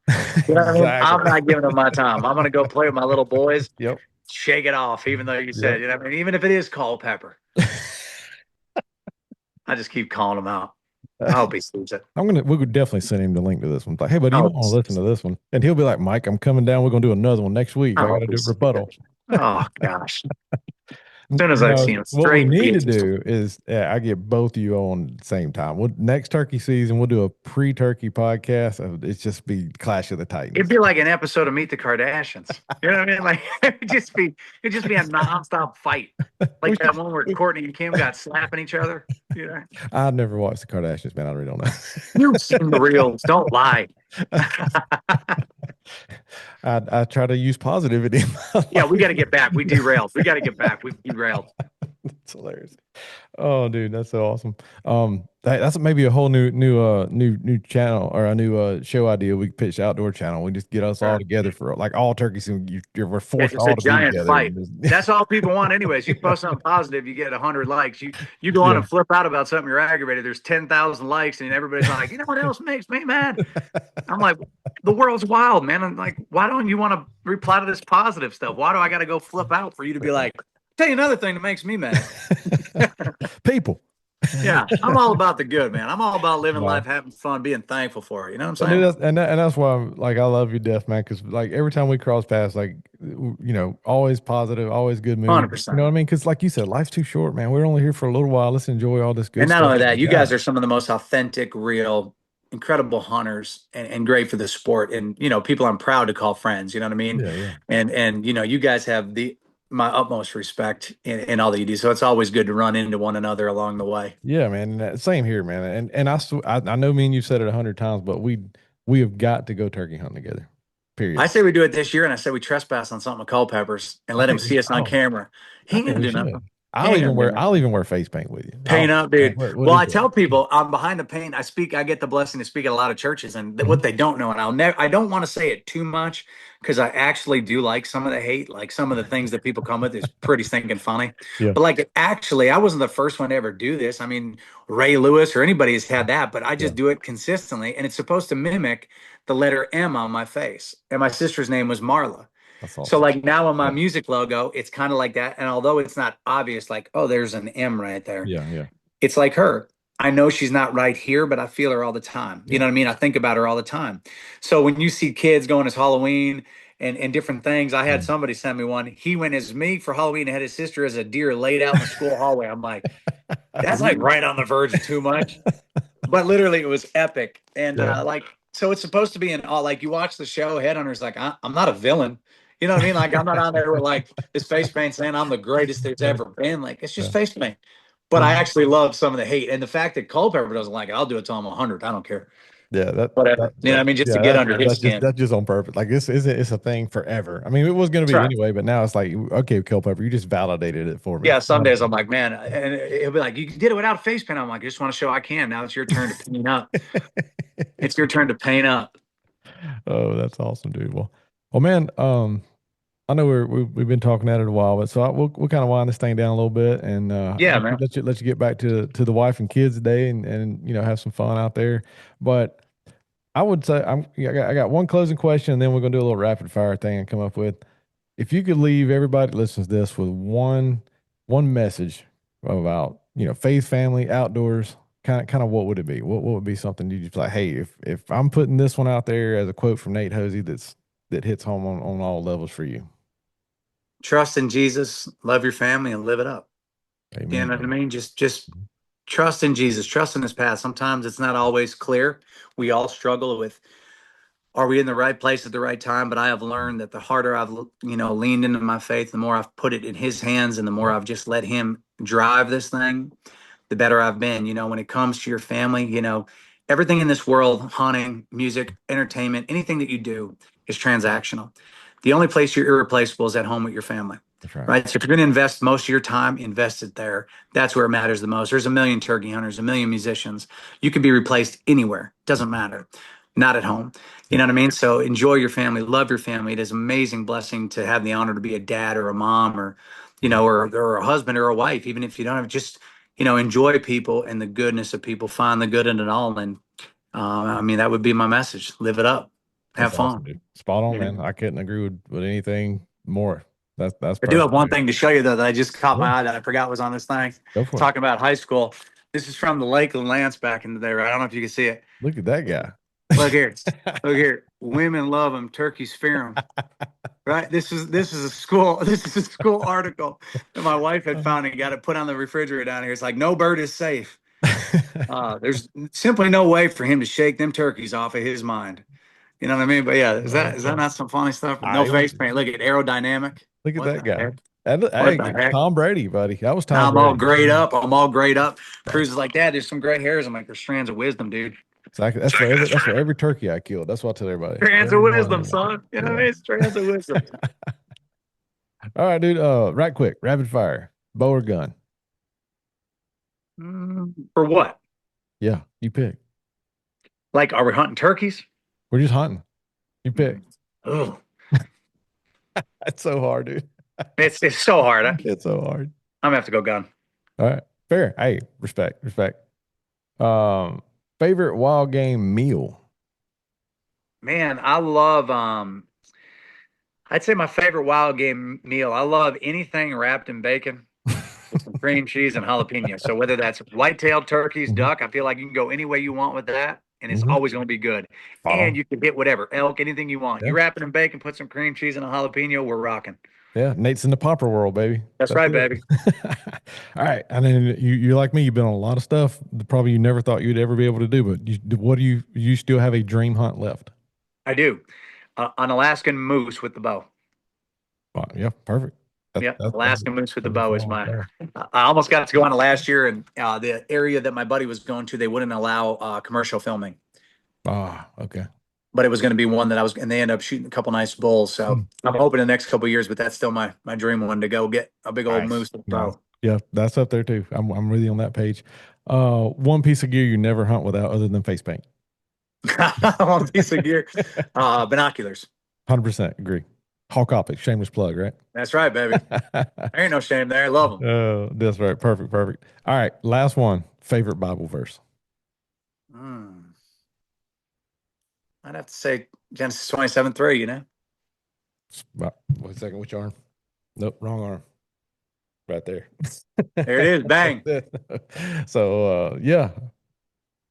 You know what I mean? I'm Exactly. not giving them my time. I'm going to go play with my little boys, Yep. shake it off, even though you Yep. said, you know what I mean? Even if it is Culpepper, I just keep calling them out. I hope he sees it. We could definitely send him the link to this one. Like, hey, buddy, I you might hope he want to listen sees to it. this one. And he'll be like, Mike, I'm coming down. We're gonna do another one next week. I I hope gotta he do sees rebuttal. it. Oh, gosh. As soon as I see him, What we straight need to beats. do is I get both of you on at the same time. Next turkey season, we'll do a pre-turkey podcast. It's just be Clash of the It'd Titans. be like an episode of Meet the Kardashians. You know what I mean? Like it'd just be a nonstop fight. We Like that should, one where we, Courtney and Kim got slapping each other. You know, I've never watched the Kardashians, man. I really don't know. you've seen the reels. Don't lie. I try to use positivity in my Yeah, we got to life. get back. We derailed. We got to get back. We derailed. That's hilarious. Oh, dude, that's so awesome. That's maybe a whole new channel or a new show idea. We could pitch outdoor channel. We just get us all Sure. together for like all turkeys, and we're Yeah, forced just a all to be giant together. fight. And That's all people want, anyways. You post something positive, you get 100 likes. You go on yeah. and flip out about something you're aggravated. There's 10,000 likes, and everybody's like, you know what else makes me mad? I'm like, the world's wild, man. I'm like, why don't you want to reply to this positive stuff? Why do I got to go flip out for you to be like, tell you another thing that makes me mad? People. Yeah, I'm all about the good, man. I'm all about living life, No. having fun, being thankful for it. You know what I'm And saying? that's why I'm like I love you, death man, because like every time we cross paths, like always positive, always good mood. You know 100%. what I mean? Because like you said, life's too short, man. We're only here for a little while. Let's enjoy all this good And not stuff only that that, we you guys got. are some of the most authentic, real, incredible hunters and great for the sport. And, people I'm proud to call friends, you know what I mean? Yeah, yeah. And you guys have my utmost respect in all that you do. So it's always good to run into one another along the way. Yeah, man. And same here, man. And I know me and you've said it 100 times, but we have got to go turkey hunting together. I Period. say we do it this year, and I say we trespass on something with Culpepper's and I let him think we see us on oh camera. He I ain't think gonna we do should. nothing. He ain't gonna do I'll nothing. even wear face paint with you. Paint up, dude. We'll Well, do I tell that. people I'm behind the paint. I get the blessing to speak at a lot of churches, and Mhm. what they don't know, and I don't want to say it too much because I actually do like some of the hate, like some of the things that people come with is pretty stinking funny. Yeah. But like, actually, I wasn't the first one to ever do this. I mean, Ray Lewis or anybody has had that, but I Yeah. just do it consistently, and it's supposed to mimic the letter M on my face. And my sister's name was Marla. That's So awesome. like now on my Yeah. music logo, it's kind of like that. And although it's not obvious, like, oh, there's an M right there, Yeah. Yeah. it's like her. I know she's not right here, but I feel her all the time. You Yeah. know what I mean? I think about her all the time. So when you see kids going as Halloween and different things, I had Mm. somebody send me one. He went as me for Halloween and had his sister as a deer laid out in the school hallway. I'm like, that's like right on the verge of too much. But literally, it was epic. And Yeah. like, So it's supposed to be an all like you watch the show Headhunters, like I'm not a villain. You know what I mean? Like I'm not on there with like this face paint saying I'm the greatest there's Yeah, ever been. Like it's just yeah. face paint. But I Mhm. actually love some of the hate and the fact that Culpepper doesn't like it. I'll do it till I'm 100. I don't care. Yeah, Whatever. You know what I mean? Just to get under his skin. that's just on purpose. Like it's a thing forever. I mean, it was going to That's be right. anyway, but now it's like, okay, Culpepper, you just validated it for me. Yeah, some days I'm like, man, and he'll be like, you did it without face paint. I'm like, I just want to show I can. Now it's your turn to paint up. It's your turn to paint up. Oh, that's awesome, dude. Well, man, I know we've been talking at it a while, but we'll kind of wind this thing down a little bit and Yeah, man. let you get back to the wife and kids today and have some fun out there. But I would say I got one closing question, and then we're gonna do a little rapid fire thing and come up with, if you could leave everybody that listens to this with one message about faith, family, outdoors, kind of what would it be? What would be something you just like, hey, if I'm putting this one out there as a quote from Nate Hosie that hits home on all levels for you. Trust in Jesus, love your family, and live it up. You Amen, know what I brother. mean? Just trust in Jesus, trust in his path. Sometimes it's not always clear. We all struggle with, are we in the right place at the right time? But I have learned that the harder I've, leaned into my faith, the more I've put it in his hands and the more I've just let him drive this thing, the better I've been. When it comes to your family, everything in this world, hunting, music, entertainment, anything that you do is transactional. The only place you're irreplaceable is at home with your family. That's right. Right. So if you're going to invest most of your time, invest it there. That's where it matters the most. There's a million turkey hunters, a million musicians. You can be replaced anywhere. Doesn't matter. Not at home. You know what I mean? So enjoy your family, love your family. It is an amazing blessing to have the honor to be a dad or a mom or, or a husband or a wife, even if you don't have just, enjoy people and the goodness of people, find the good in it all. And I mean, that would be my message. Live it up. That's Have awesome, fun. dude. Spot on, Yeah. man. I couldn't agree with anything more. That's I do have perfect, one dude. thing to show you though that I just caught Yeah, my eye that I forgot was on this thing. go for it. Talking about high school. This is from the Lakeland Lance back in the day, right? I don't know if you can see it. Look at that guy. Look here. Look here. Women love them, turkeys fear them. Right? This is a school this is a school article that my wife had found and got it put on the refrigerator down here. It's like no bird is safe. There's simply no way for him to shake them turkeys off of his mind. You know what I mean? But yeah, is that not some funny stuff? No I face paint. Look at aerodynamic. look at What that the guy. heck? What Hey, the heck? Tom Brady, buddy. That was Tom I'm all Brady. grayed up. I'm all grayed up. Cruz is like, Dad, there's some gray hairs. I'm like, there's strands of wisdom, dude. Exactly. That's for every turkey I killed. That's what I tell everybody. Strands of Every one wisdom, of them. son. You know what I Yeah. mean? Strands of wisdom. All right, dude. Right quick, rapid fire. Bow or gun? For what? Yeah, you pick. Like, are we hunting turkeys? We're just hunting. You pick. Oh, That's so hard, dude. it's so hard. It's so hard. I'm gonna have to go gun. All right. Fair. Hey, respect. Um, favorite wild game meal? Man, I love I'd say my favorite wild game meal. I love anything wrapped in bacon with some cream cheese and jalapeno. So whether that's white-tailed turkeys, Hmm. duck, I feel like you can go any way you want with that, and it's Hmm. always going to be good. Spot And on. you can hit whatever elk, anything you want. Yeah. You wrap it in bacon, put some cream cheese and a jalapeno. We're rocking. Yeah. Nate's in the popper world, baby. That's That's right, it. baby. All right. And then you're like me. You've been on a lot of stuff that probably you never thought you'd ever be able to do. But what you still have a dream hunt left? I do. An Alaskan moose with the bow. Wow, yeah, perfect. Yep, That's Alaskan moose with the that'd be bow is fun right my. there. I almost got to go on it last year, and the area that my buddy was going to, they wouldn't allow commercial filming, Ah, okay. but it was going to be one that I was, and they ended up shooting a couple nice bulls. So Hmm. I'm hoping the next couple of years, but that's still my dream one to go get a big old Nice. moose with the Nice. bow. Yeah, that's up there too. I'm really on that page. One piece of gear you never hunt without other than face paint. One piece of gear, binoculars. 100% agree. Hawk Optics, shameless plug, right? That's right, baby. There ain't no shame there. I love them. That's right. Perfect. All right, last one. Favorite Bible verse. I'd have to say Genesis 27:3. You know, One second, which arm? Nope, wrong arm. Right there. there it is. Bang. So yeah,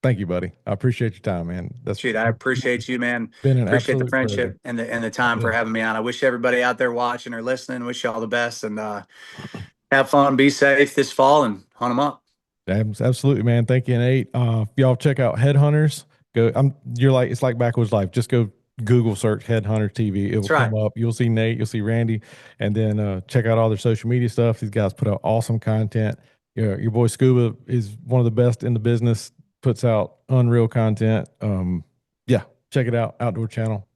thank you, buddy. I appreciate your time, man. That's Shoot, I appreciate you, man. been an Appreciate the absolute pleasure. friendship and the time Yeah. for having me on. I wish everybody out there watching or listening, wish you all the best and have fun, be safe this fall and hunt them up. Absolutely, man. Thank you, Nate. If y'all check out HeadHunters, Go. You're like it's like Backwoods Life. Just go Google search Headhunter TV. It will That's right. come up. You'll see Nate. You'll see Randy, and then check out all their social media stuff. These guys put out awesome content. Your boy Scuba is one of the best in the business. Puts out unreal content. Yeah, check it out. Outdoor channel.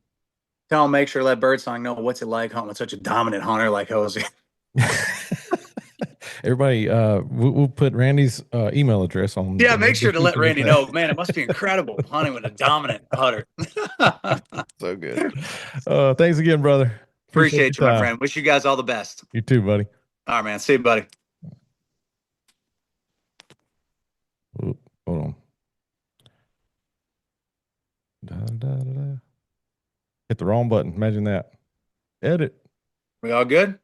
Tell them, make sure let Birdsong know what's it like hunting with such a dominant hunter like Hosie. Everybody, we'll put Randy's email address on Yeah, the make sure to let description of Randy know. Man, it must be incredible hunting with a dominant hunter. So good. Thanks again, brother. Appreciate your Appreciate you, my time. friend. Wish you guys all the best. You too, buddy. All right, man. See you, buddy. Oop, hold on. Da, da, da, da. Hit the wrong button. Imagine that. Edit. We all good?